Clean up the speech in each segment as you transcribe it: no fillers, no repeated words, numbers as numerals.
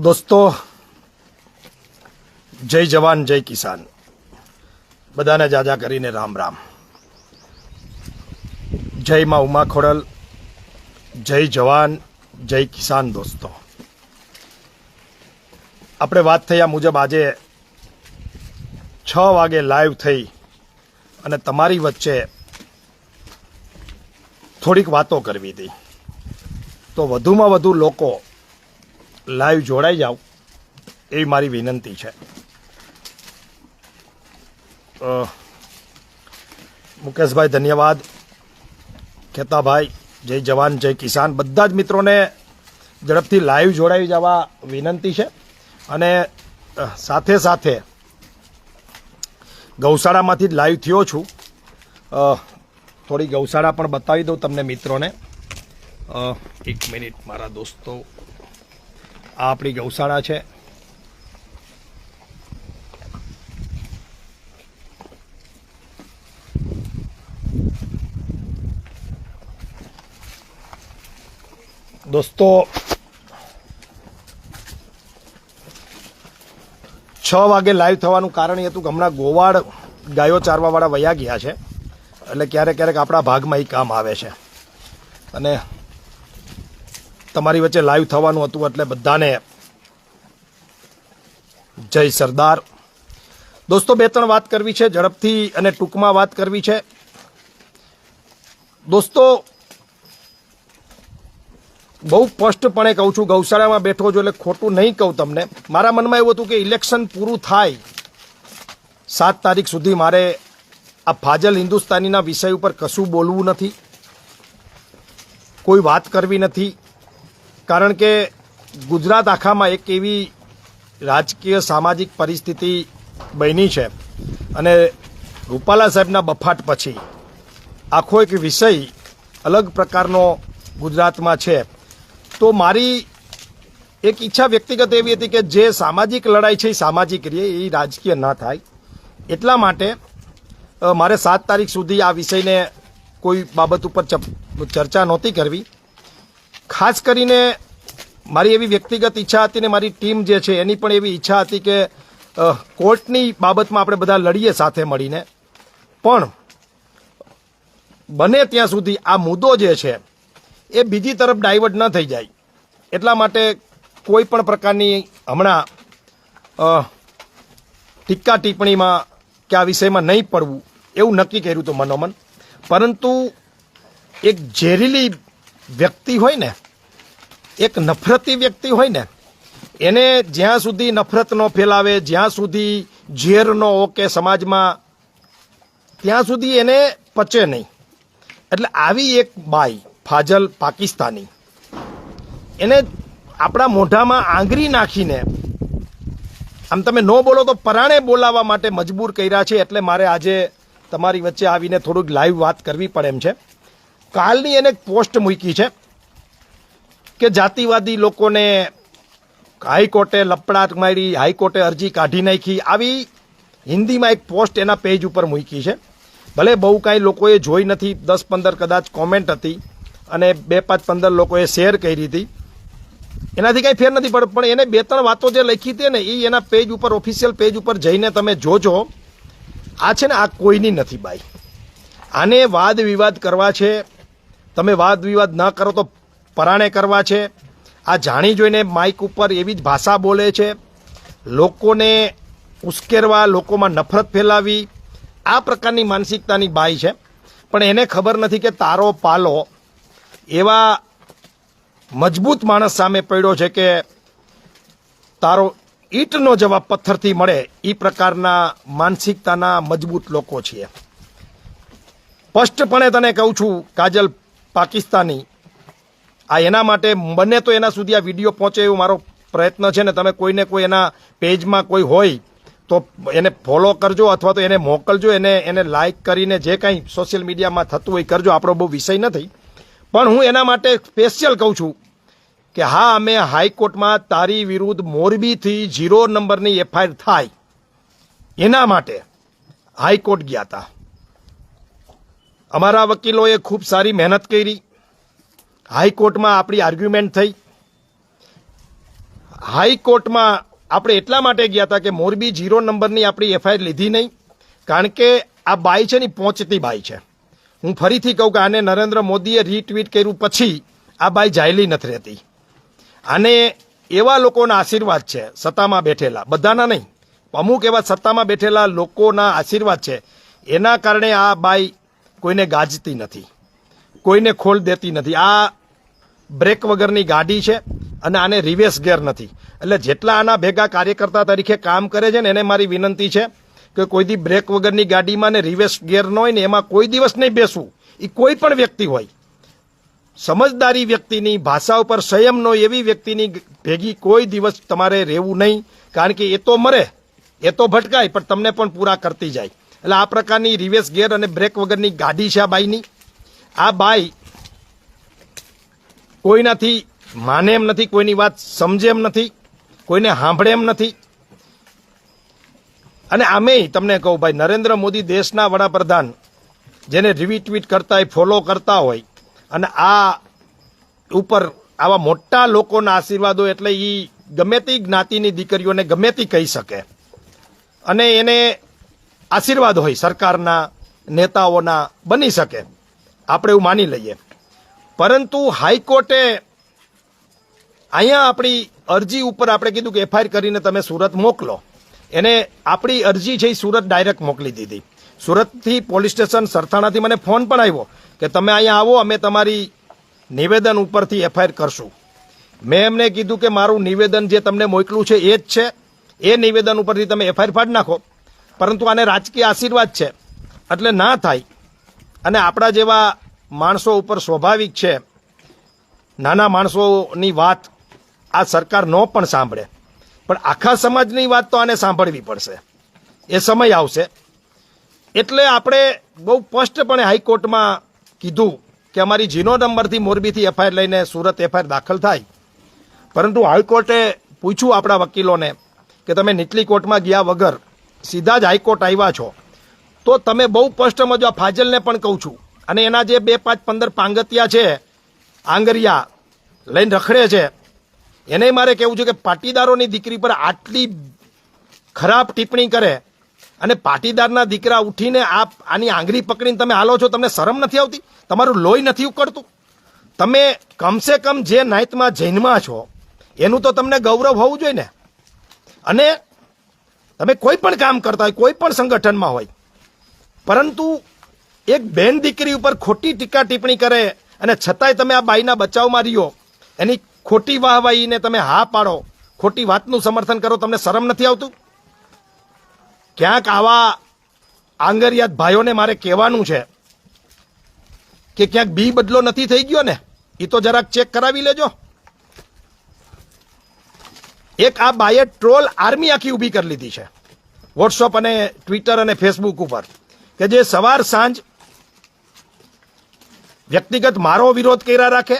દોસ્તો, જય જવાન જય કિસાન. બધાને જાજા કરીને રામ રામ. જય માં ઉમા ખોડલ, જય જવાન જય કિસાન. દોસ્તો, આપણે વાત થયા મુજબ આજે 6 વાગે લાઈવ થઈ અને તમારી વચ્ચે થોડીક વાતો કરવી હતી. તો વધુમાં વધુ લોકો લાઈવ જોડાઈ જાવ એવી મારી વિનંતી છે. મુકેશભાઈ ધન્યવાદ. ખેતાભાઈ જય જવાન જય કિસાન. બધા જ મિત્રોને ઝડપથી લાઈવ જોડાઈ જવા વિનંતી છે. અને સાથે સાથે ગૌશાળામાંથી જ લાઈવ થયો છું. થોડી ગૌશાળા પણ બતાવી દઉં તમને મિત્રોને. એક મિનિટ મારા દોસ્તો. આ આપણી ગૌશાળા છે. દોસ્તો, 6 વાગે લાઈવ થવાનું કારણ એ હતું કે હમણાં ગોવાળ ગાયો ચારવાવાળા વયા ગયા છે. એટલે ક્યારેક ક્યારેક આપણા ભાગમાં એ કામ આવે છે. અને તમારી વચ્ચે લાઈવ થવાનું હતું એટલે બધાને જય સરદાર. દોસ્તો, 2-3 વાત કરવી છે ઝડપથી અને ટૂંકમાં વાત કરવી છે. દોસ્તો, બહુ સ્પષ્ટપણે કહું છું, ગૌશાળામાં બેઠો છું એટલે ખોટું નહીં કહું તમને. મારા મનમાં એવું હતું કે ઇલેક્શન પૂરું થાય 7 તારીખ સુધી મારે આ ફાજલ હિન્દુસ્તાનીના વિષય ઉપર કશું બોલવું નથી, કોઈ વાત કરવી નથી. કારણ કે ગુજરાત આખામાં એક એવી રાજકીય સામાજિક પરિસ્થિતિ બની છે અને રૂપાલા સાહેબના બફાટ પછી આખો એક વિષય અલગ પ્રકારનો ગુજરાતમાં છે. તો મારી એક ઈચ્છા વ્યક્તિગત એવી હતી કે જે સામાજિક લડાઈ છે એ સામાજિક રહે, એ રાજકીય ન થાય. એટલા માટે મારે 7 તારીખ સુધી આ વિષયને કોઈ બાબત ઉપર ચર્ચા નહોતી કરવી. ખાસ કરીને મારી એવી વ્યક્તિગત ઈચ્છા હતી ને મારી ટીમ જે છે એની પણ એવી ઈચ્છા હતી કે કોર્ટની બાબતમાં આપણે બધા લડીએ સાથે મળીને. પણ બને ત્યાં સુધી આ મુદ્દો જે છે એ બીજી તરફ ડાયવર્ટ ન થઈ જાય. એટલા માટે કોઈ પણ પ્રકારની હમણાં ટીકા ટિપ્પણીમાં કે આ વિષયમાં નહીં પડવું એવું નક્કી કર્યું હતું મનોમન. પરંતુ એક ઝેરીલી વ્યક્તિ હોય ને, એક નફરતી વ્યક્તિ હોય ને, એને જ્યાં સુધી નફરત ન ફેલાવે, જ્યાં સુધી ઝેર ન ઓકે સમાજમાં, ત્યાં સુધી એને પચે નહીં. એટલે આવી એક બાઈ ફાજલ પાકિસ્તાની એને આપણા મોઢામાં આંગળી નાખીને આમ તમે ન બોલો તો પરાણે બોલાવવા માટે મજબૂર કર્યા છે. એટલે મારે આજે તમારી વચ્ચે આવીને થોડુંક લાઈવ વાત કરવી પડે એમ છે. કાલની એને પોસ્ટ મૂકી છે કે જાતિવાદી લોકોને હાઈકોર્ટે લપડાટ મારી, હાઈકોર્ટે અરજી કાઢી નાખી. આવી હિન્દીમાં એક પોસ્ટ એના પેજ ઉપર મૂકી છે. ભલે બહુ કાંઈ લોકોએ જોઈ નથી, 10-15 કદાચ કોમેન્ટ હતી અને 2-5-15 લોકોએ શેર કરી હતી. એનાથી કાંઈ ફેર નથી પડે. પણ એને 2-3 વાતો જે લખી હતી ને એ એના પેજ ઉપર, ઓફિશિયલ પેજ ઉપર જઈને તમે જોજો. આ છે ને, આ કોઈની નથી બાઈ. આને વાદ વિવાદ કરવા છે. તમે વાદ વિવાદ ન કરો તો પરાણે કરવા છે. આ જાણી જોઈને માઇક ઉપર એવી જ ભાષા બોલે છે, લોકોને ઉશ્કેરવા, લોકોમાં નફરત ફેલાવી, આ પ્રકારની માનસિકતાની બાઈ છે. પણ એને ખબર નથી કે તારો પાલો એવા મજબૂત માણસ સામે પડ્યો છે કે તારો ઈંટનો જવાબ પથ્થરથી મળે એ પ્રકારના માનસિકતાના મજબૂત લોકો છીએ. સ્પષ્ટપણે તને કહું છું, કાજલ પાકિસ્તાની, આ એના માટે બને તો એના સુધી આ વિડીયો પહોંચે એવો મારો પ્રયત્ન છે. ને તમે કોઈને કોઈ એના પેજમાં કોઈ હોય તો એને ફોલો કરજો અથવા તો એને મોકલજો, એને લાઈક કરીને જે કાંઈ સોશિયલ મીડિયામાં થતું હોય કરજો. આપણો બહુ વિષય નથી. પણ હું એના માટે સ્પેશિયલ કહું છું કે હા, અમે હાઈકોર્ટમાં તારી વિરુદ્ધ મોરબીથી 0 નંબરની FIR થાય એના માટે હાઈકોર્ટ ગયા હતા. અમારા વકીલોએ ખૂબ સારી મહેનત કરી. હાઈકોર્ટમાં આપણી આર્ગ્યુમેન્ટ થઈ. હાઈકોર્ટમાં આપણે એટલા માટે ગયા હતા કે મોરબી 0 નંબરની આપણી એફઆઈઆર લીધી નહીં, કારણ કે આ બાઈ છે ને પહોંચતી બાઈ છે. હું ફરીથી કહું કે આને નરેન્દ્ર મોદીએ રીટ્વીટ કર્યું પછી આ બાઈ જાયલી નથી રહેતી. આને એવા લોકોના આશીર્વાદ છે સત્તામાં બેઠેલા, બધાના નહીં, અમુક એવા સત્તામાં બેઠેલા લોકોના આશીર્વાદ છે. એના કારણે આ બાઈ કોઈને ગાજતી નથી, કોઈને ખોલ દેતી નથી. આ બ્રેક વગરની ગાડી છે અને આને રિવેસ ગેર નથી. એટલે જેટલા આના ભેગા કાર્યકર્તા તરીકે કામ કરે છે ને એને મારી વિનંતી છે કે કોઈ દી બ્રેક વગરની ગાડીમાં ને રિવેસ ગેર ન હોય ને એમાં કોઈ દિવસ નહીં બેસવું. એ કોઈ પણ વ્યક્તિ હોય, સમજદારી વ્યક્તિની, ભાષા ઉપર સંયમ નો એવી વ્યક્તિની ભેગી કોઈ દિવસ તમારે રહેવું નહીં, કારણ કે એ તો મરે, એ તો ભટકાય પણ તમને પણ પૂરા કરતી જાય. એટલે આ પ્રકારની રિવેસ ગેર અને બ્રેક વગરની ગાડી છે આ બાઈની. આ બાઈ કોઈનાથી માને એમ નથી, કોઈની વાત સમજે એમ નથી, કોઈને સાંભળે એમ નથી. અને આમે તમને કહું ભાઈ, નરેન્દ્ર મોદી દેશના વડાપ્રધાન, જેને રિટ્વીટ કરતા હોય, ફોલો કરતા હોય, અને આ ઉપર આવા મોટા લોકોના આશીર્વાદો, એટલે એ ગમે તે જ્ઞાતિની દીકરીઓને ગમે તે કહી શકે અને એને આશીર્વાદ હોય સરકારના, નેતાઓના, બની શકે, આપણે એવું માની લઈએ. પરંતુ હાઈકોર્ટે અહીંયા આપણી અરજી ઉપર આપણે કીધું કે એફઆઈઆર કરીને તમે સુરત મોકલો. એને આપણી અરજી છે એ સુરત ડાયરેક્ટ મોકલી દીધી. સુરતથી પોલીસ સ્ટેશન સરથાણાથી મને ફોન પણ આવ્યો કે તમે અહીંયા આવો, અમે તમારી નિવેદન ઉપરથી એફઆઈઆર કરશું. મેં એમને કીધું કે મારું નિવેદન જે તમને મોકલું છે એ જ છે, એ નિવેદન ઉપરથી તમે એફઆઈઆર ફાડી નાખો. પરંતુ આને રાજકીય આશીર્વાદ છે એટલે ના થાય. અને આપણા જેવા માણસો ઉપર સ્વાભાવિક છે, નાના માણસોની વાત આ સરકાર ન પણ સાંભળે, પણ આખા સમાજની વાત તો આને સાંભળવી પડશે. એ સમય આવશે. એટલે આપણે બહુ સ્પષ્ટપણે હાઈકોર્ટમાં કીધું કે અમારી 0 નંબરથી મોરબીથી એફઆઈઆર લઈને સુરત એફઆઈઆર દાખલ થાય. પરંતુ હાઈકોર્ટે પૂછ્યું આપણા વકીલોને કે તમે નીચલી કોર્ટમાં ગયા વગર સીધા જ હાઈકોર્ટ આવ્યા છો, તો તમે બહુ સ્પષ્ટ સમજો. આ ફાજલને પણ કહું છું, અને એના જે 2, 5, 15 પાંગતિયા છે, આંગરિયા લઈને રખડે છે, એને મારે કહેવું છે કે પાટીદારોની દીકરી પર આટલી ખરાબ ટિપ્પણી કરે અને પાટીદારના દીકરા ઉઠીને આની આંગળી પકડીને તમે હાલો છો, તમને શરમ નથી આવતી? તમારું લોહી નથી ઉકળતું? તમે કમસે કમ જે નાયતમાં જૈનમાં છો એનું તો તમને ગૌરવ હોવું જોઈએ ને. અને તમે કોઈ પણ કામ કરતા હોય, કોઈ પણ સંગઠનમાં હોય, પરંતુ એક બેન દીકરી ઉપર ખોટી ટીકા ટિપ્પણી કરે અને છતાંય તમે આ બાઈના બચાવમાં રહ્યો, એની ખોટી વાહવાહીને તમે હા પાડો, ખોટી વાતનું સમર્થન કરો, તમને શરમ નથી આવતું? ક્યાંક આવા આંગરિયાત ભાઈઓને મારે કહેવાનું છે કે ક્યાંક બી બદલો નથી થઈ ગયો ને, એ તો જરાક ચેક કરાવી લેજો. એક આ બાઈએ ટ્રોલ આર્મી આખી ઊભી કરી લીધી છે વોટ્સઅપ અને ટ્વિટર અને ફેસબુક ઉપર, કે જે સવાર સાંજ વ્યક્તિગત મારો વિરોધ કર્યા રાખે,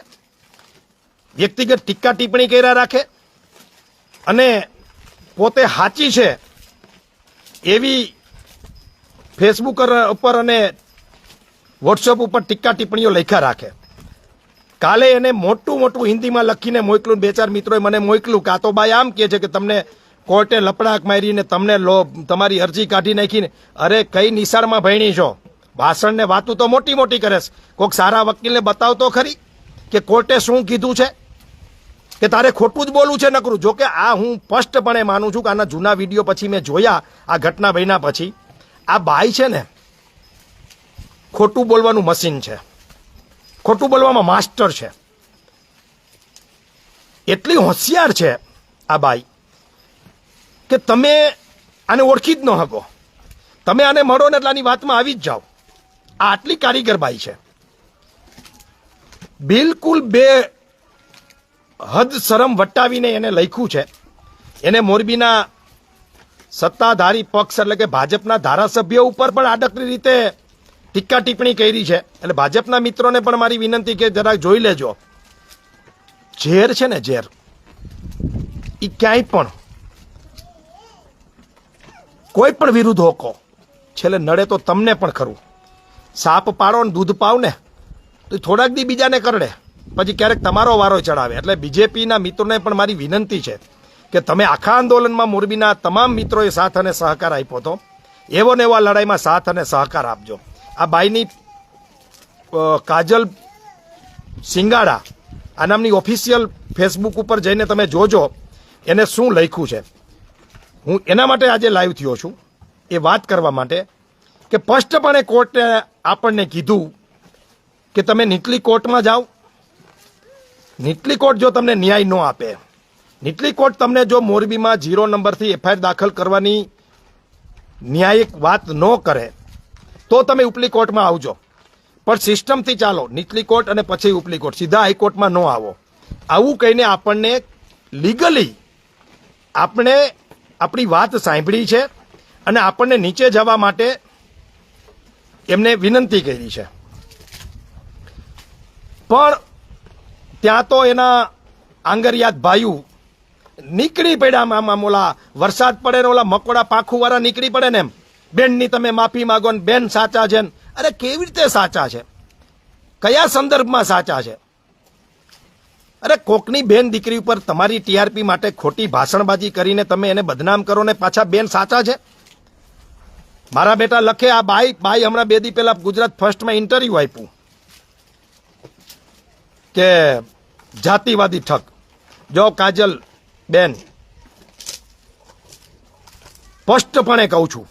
વ્યક્તિગત ટીકા ટિપ્પણી કર્યા રાખે, અને પોતે સાચી છે એવી ફેસબુક ઉપર અને વોટ્સઅપ ઉપર ટીકા ટિપ્પણીઓ લખ્યા રાખે. કાલે એને મોટું હિન્દીમાં લખીને મોકલું. 2-4 મિત્રોએ મને મોકલું કે આ તો બાઈ આમ કહે છે કે તમને કોર્ટે લપડાક મારીને તમને તમારી અરજી કાઢી નાખીને. અરે કઈ નિશાળમાં ભણી છો? ભાષણ ને વાતું તો મોટી કરે છે. કોઈક સારા વકીલને બતાવ તો ખરી કે કોર્ટે શું કીધું છે, કે તારે ખોટું જ બોલવું છે નકરું. જોકે આ હું સ્પષ્ટપણે માનું છું કે આના જૂના વિડીયો પછી મેં જોયા, આ ઘટના બન્યા પછી, આ બાઈ છે ને ખોટું બોલવાનું મશીન છે, ખોટું બોલવામાં માસ્ટર છે. એટલી હોશિયાર છે આ બાઈ કે તમે આને ઓળખી જ ન શકો. તમે આને મળો ને એટલે આની વાતમાં આવી જ જાઓ. આ આટલી કારીગર બાઈ છે. બિલકુલ બે હદ શરમ વટાવીને એને લખ્યું છે. એને મોરબીના સત્તાધારી પક્ષ એટલે કે ભાજપના ધારાસભ્યો ઉપર પણ આડકરી રીતે ટીકા ટિપ્પણી કરી છે. એટલે ભાજપના મિત્રોને પણ મારી વિનંતી કે જરાક જોઈ લેજો. ઝેર છે ને ઝેર, એ ક્યાંય પણ કોઈ પણ વિરુદ્ધ હોકો છેલ્લે નડે તો તમને પણ ખરું. સાપ પાડો ને દૂધ પાવ ને તો થોડાક દી બીજાને કરડે, પછી ક્યારેક તમારો વારો ચડાવે. એટલે બીજેપીના મિત્રોને પણ મારી વિનંતી છે કે તમે આખા આંદોલનમાં મોરબીના તમામ મિત્રોએ સાથ અને સહકાર આપ્યો હતો, એવો ને એવા લડાઈમાં સાથ અને સહકાર આપજો. આ બાઈની કાજલ સિંગાડા આ નામની ઓફિશિયલ ફેસબુક ઉપર જઈને તમે જોજો એને શું લખ્યું છે. હું એના માટે આજે લાઈવ થયો છું, એ વાત કરવા માટે કે સ્પષ્ટપણે કોર્ટે આપણને કીધું કે તમે નીચલી કોર્ટમાં જાઓ. નીચલી કોર્ટ જો તમને ન્યાય ન આપે, નીચલી કોર્ટ તમને જો મોરબીમાં 0 નંબરથી એફઆઈઆર દાખલ કરવાની ન્યાયિક વાત ન કરે તો તમે ઉપલી કોર્ટમાં આવજો, પણ સિસ્ટમથી ચાલો. નીચલી કોર્ટ અને પછી ઉપલી કોર્ટ, સીધા હાઈકોર્ટમાં ન આવો. આવું કહીને આપણને લીગલી આપણે આપણી વાત સાંભળી છે અને આપણને નીચે જવા માટે એમને વિનંતી કરી છે. પણ ત્યાં તો એના આંગરિયાત ભાઈઓ નીકળી પડ્યા. આમ ઓલા વરસાદ પડે ને ઓલા મકોડા પાંખું વાળા નીકળી પડે ને એમ, બેનની તમે માફી માગો ને બેન સાચા છે ને. અરે કેવી રીતે સાચા છે? કયા સંદર્ભમાં સાચા છે? અરે કોકની બેન દીકરી ઉપર તમારી ટીઆરપી માટે ખોટી ભાષણબાજી કરીને તમે એને બદનામ કરો ને પાછા બેન સાચા છે? મારા બેટા લખે આ બાઈ હમણાં 2 દી પહેલા ગુજરાત ફર્સ્ટમાં ઇન્ટરવ્યુ આપ્યું કે જાતિવાદી ઠગ. જો કાજલ બેન, સ્પષ્ટપણે કહું છું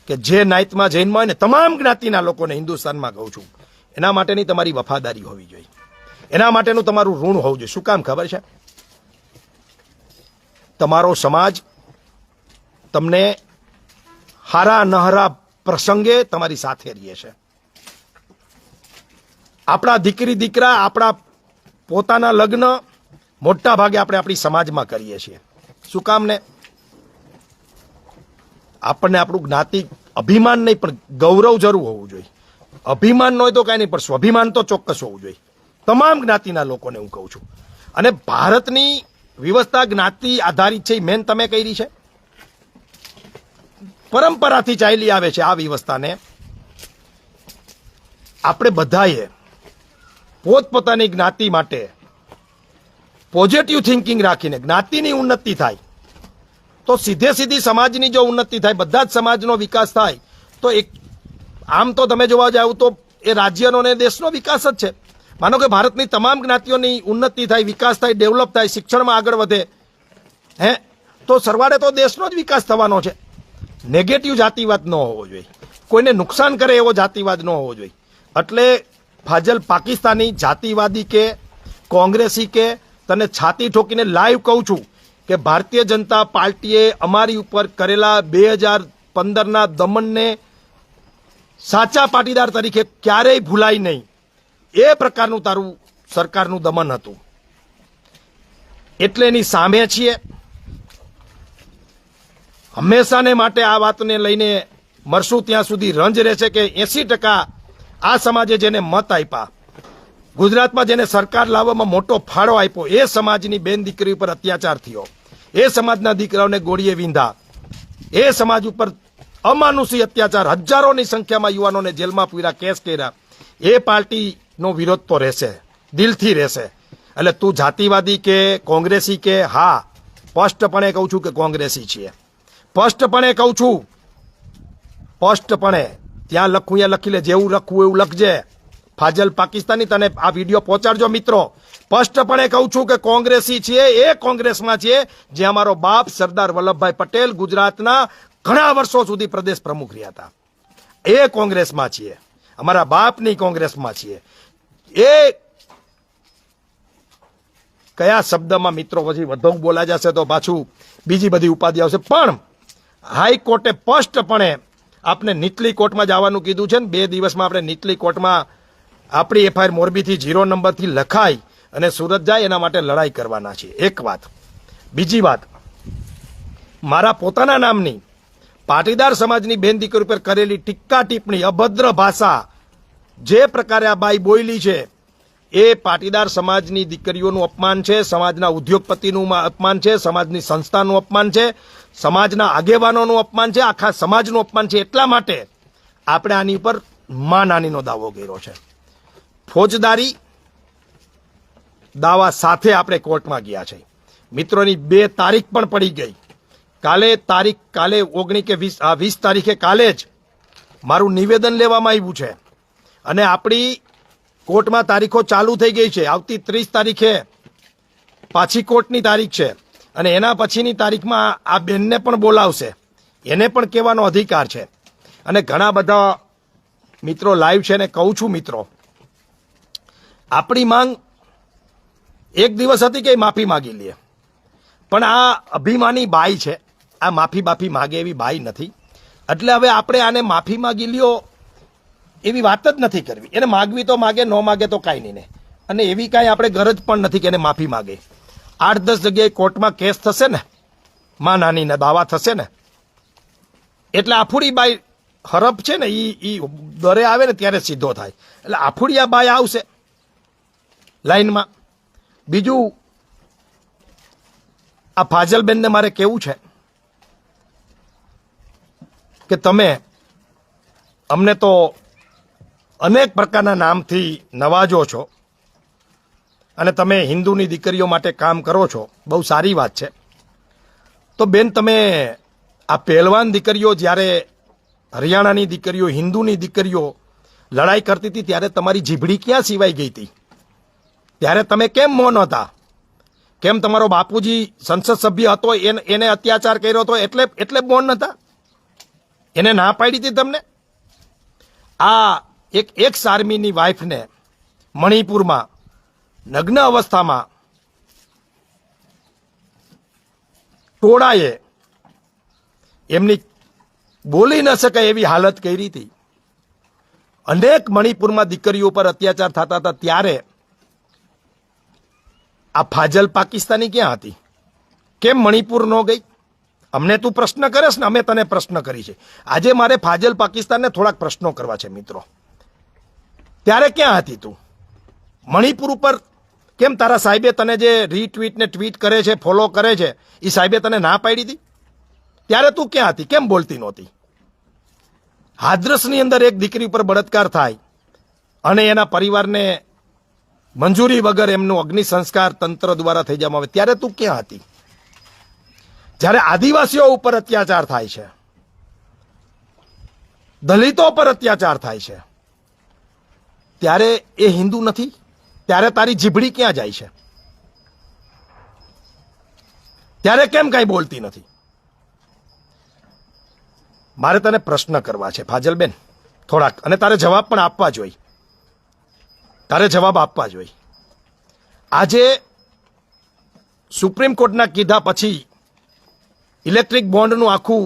કે જે નાયતમાં જૈનમાં હોય ને તમામ જ્ઞાતિના લોકોને હિન્દુસ્તાનમાં કહું છું, એના માટેની તમારી વફાદારી હોવી જોઈએ, એના માટેનું તમારું ઋણ હોવું જોઈએ. શું કામ ખબર છે? તમારો સમાજ તમને હારા નહરા પ્રસંગે તમારી સાથે રહે છે. આપણા દીકરી દીકરા આપણા પોતાના લગ્ન મોટા ભાગે આપણે આપણી સમાજમાં કરીએ છીએ. શું કામ ને? આપણને આપણું જ્ઞાતિ અભિમાન નહીં પણ ગૌરવ જરૂર હોવું જોઈએ. અભિમાન ન હોય તો કાંઈ નહીં, પણ સ્વાભિમાન તો ચોક્કસ હોવું જોઈએ. તમામ જ્ઞાતિના લોકોને હું કહું છું. અને ભારતની વ્યવસ્થા જ્ઞાતિ આધારિત છે, મેન તમે કરી છે, પરંપરાથી ચાલી આવે છે. આ વ્યવસ્થાને આપણે બધાએ પોતપોતાની જ્ઞાતિ માટે પોઝિટિવ થિંકિંગ રાખીને જ્ઞાતિની ઉન્નતિ થાય તો સીધી સમાજની જો ઉન્નતિ થાય, બધા જ સમાજનો વિકાસ થાય તો એક આમ તો તમે જોવા જાવ તો એ રાજ્યનો ને દેશનો વિકાસ જ છે. માનો કે ભારતની તમામ જ્ઞાતિઓની ઉન્નતિ થાય, વિકાસ થાય, ડેવલપ થાય, શિક્ષણમાં આગળ વધે, તો સરવાળે તો દેશનો જ વિકાસ થવાનો છે. નેગેટિવ જાતિવાદ ન હોવો જોઈએ, કોઈને નુકસાન કરે એવો જાતિવાદ ન હોવો જોઈએ. એટલે ફાજલ પાકિસ્તાની જાતિવાદી કે કોંગ્રેસી કે તને છાતી ઠોકીને લાઈવ કહું છું કે ભારતીય જનતા પાર્ટીએ અમારી ઉપર કરેલા 2015ના દમનને સાચા પાટીદાર તરીકે ક્યારેય ભૂલાય નહીં. એ પ્રકારનું તારું સરકારનું દમન હતું, એટલે એની સામે છીએ. હંમેશાને માટે આ વાતને લઈને મરશું ત્યાં સુધી રંજ રહેશે કે 80% આ સમાજે જેને મત આપ્યા, ગુજરાતમાં જેને સરકાર લાવવામાં મોટો ફાળો આપ્યો, એ સમાજની બેન દીકરી ઉપર અત્યાચાર થયો, એ સમાજના દીકરાઓને ગોળીએ વીંધા, એ સમાજ ઉપર અમાનુષી અત્યાચાર, હજારોની સંખ્યામાં યુવાનોને જેલમાં પૂર્યા, કેસ કર્યા. એ પાર્ટીનો વિરોધ તો રહેશે, દિલથી રહેશે. એટલે તું જાતિવાદી કે કોંગ્રેસી કે, હા સ્પષ્ટપણે કહું છું કે કોંગ્રેસી છીએ, સ્પષ્ટપણે કહું છું, સ્પષ્ટપણે. ત્યાં લખું ત્યાં લખી લે, જેવું લખવું એવું લખજે. ફાજલ પાકિસ્તાની, તને આ વિડીયો પહોંચાડજો મિત્રો. સ્પષ્ટપણે કહું છું કે કોંગ્રેસી છીએ, એ કોંગ્રેસમાં છીએ જે અમારો બાપ સરદાર વલ્લભભાઈ પટેલ ગુજરાતના ઘણા વર્ષો સુધી પ્રદેશ પ્રમુખ રહ્યા હતા. એ કોંગ્રેસમાં છીએ, અમારા બાપની કોંગ્રેસમાં છીએ. એ કયા શબ્દમાં મિત્રો પછી વધુ બોલા જશે તો પાછું બીજી બધી ઉપાધિ આવશે. પણ હાઈકોર્ટે સ્પષ્ટપણે આપણે નીચલી કોર્ટમાં જવાનું કીધું છે ને 2 દિવસમાં આપણે નીચલી કોર્ટમાં આપણી એફઆઈઆર મોરબીથી 0 નંબરથી લખાય અને સુરત જાય એના માટે લડાઈ કરવાના છે. એક વાત. બીજી વાત, મારા પોતાના નામની પાટીદાર સમાજની બેન દીકરી ઉપર કરેલી ટીક્કા ટિપ્પણી, અભદ્ર ભાષા જે પ્રકારે આ બાઈ બોલી છે, એ પાટીદાર સમાજની દીકરીઓનું અપમાન છે, સમાજના ઉદ્યોગપતિનું અપમાન છે, સમાજની સંસ્થાનું અપમાન છે, સમાજના આગેવાનોનું અપમાન છે, આખા સમાજનું અપમાન છે. એટલા માટે આપણે આની ઉપર માનહાનિનો દાવો કર્યો છે. ફોજદારી દાવા સાથે આપણે કોર્ટમાં ગયા છે. મિત્રોની 2 તારીખ પણ પડી ગઈ. કાલે 19 કે 20 તારીખે કાલે જ મારું નિવેદન લેવામાં આવ્યું છે અને આપણી કોર્ટમાં તારીખો ચાલુ થઈ ગઈ છે. આવતી 30 તારીખે પાછી કોર્ટની તારીખ છે અને એના પછીની તારીખમાં આ બેનને પણ બોલાવશે. એને પણ કહેવાનો અધિકાર છે. અને ઘણા બધા મિત્રો લાઈવ છે ને કહું છું મિત્રો, આપણી માંગ એક દિવસ હતી કે માફી માગી લે, પણ આ અભિમાની બાઈ છે, આ માફી માગે એવી બાઈ નથી. એટલે હવે આપણે આને માફી માગી લ્યો એવી વાત જ નથી કરવી. એને માગવી તો માગે, ન માગે તો કાંઈ નહીં ને. અને એવી કાંઈ આપણે ગરજ પણ નથી કે એને માફી માગે. 8-10 જગ્યાએ કોર્ટમાં કેસ થશે ને, માં નાનીને દાવા થશે ને, એટલે આફુડી બાઈ હરપ છે ને એ દરે આવે ને ત્યારે સીધો થાય. એટલે આફુડિયા બાઈ આવશે લાઈનમાં. બીજું, આ ફાજલબેનને મારે કહેવું છે કે તમે અમને તો અનેક પ્રકારના નામથી નવાજો છો અને તમે હિન્દુની દીકરીઓ માટે કામ કરો છો, બહુ સારી વાત છે. તો બેન, તમે આ પહેલવાન દીકરીઓ, જ્યારે હરિયાણાની દીકરીઓ, હિન્દુની દીકરીઓ લડાઈ કરતી હતી ત્યારે તમારી જીભડી ક્યાં સિવાય ગઈ હતી? ત્યારે તમે કેમ મૌન હતા? કેમ તમારો બાપુજી સંસદ સભ્ય હતો, એને અત્યાચાર કર્યો હતો એટલે મૌન નતા? એને ના પાડી હતી તમને? આ એક આર્મીની વાઇફને મણિપુરમાં નગ્ન અવસ્થામાં ટોળાએ એમની બોલી ન શકાય એવી હાલત કરી હતી. અનેક મણિપુરમાં દીકરીઓ પર અત્યાચાર થતા હતા ત્યારે આ ફાજલ પાકિસ્તાની ક્યાં હતી? કેમ મણિપુર ન ગઈ? અમને તું પ્રશ્ન કરેશ ને, અમે તને પ્રશ્ન કરી છે. આજે મારે ફાજલ પાકિસ્તાનને થોડાક પ્રશ્નો કરવા છે મિત્રો. ત્યારે ક્યાં હતી તું? મણિપુર ઉપર કેમ તારા સાહેબે તને જે રીટ્વીટ ને ટ્વીટ કરે છે, ફોલો કરે છે, એ સાહેબે તને ના પાડી હતી? ત્યારે તું ક્યાં હતી? કેમ બોલતી નહોતી? હાથરસની અંદર એક દીકરી ઉપર બળાત્કાર થાય અને એના પરિવારને મંજૂરી વગર એમનું અગ્નિ સંસ્કાર તંત્ર દ્વારા થઈ જવામાં આવે, ત્યારે તું ક્યાં હતી? જ્યારે આદિવાસીઓ ઉપર અત્યાચાર થાય છે, દલિતો પર અત્યાચાર થાય છે, ત્યારે એ હિન્દુ નથી? ત્યારે તારી જીભડી ક્યાં જાય છે? ત્યારે કેમ કાંઈ બોલતી નથી? મારે તને પ્રશ્ન કરવા છે ફાજલબેન થોડાક, અને તારે જવાબ પણ આપવા જોઈએ. આજે સુપ્રીમ કોર્ટના કીધા પછી ઇલેક્ટ્રિક બોન્ડનું આખું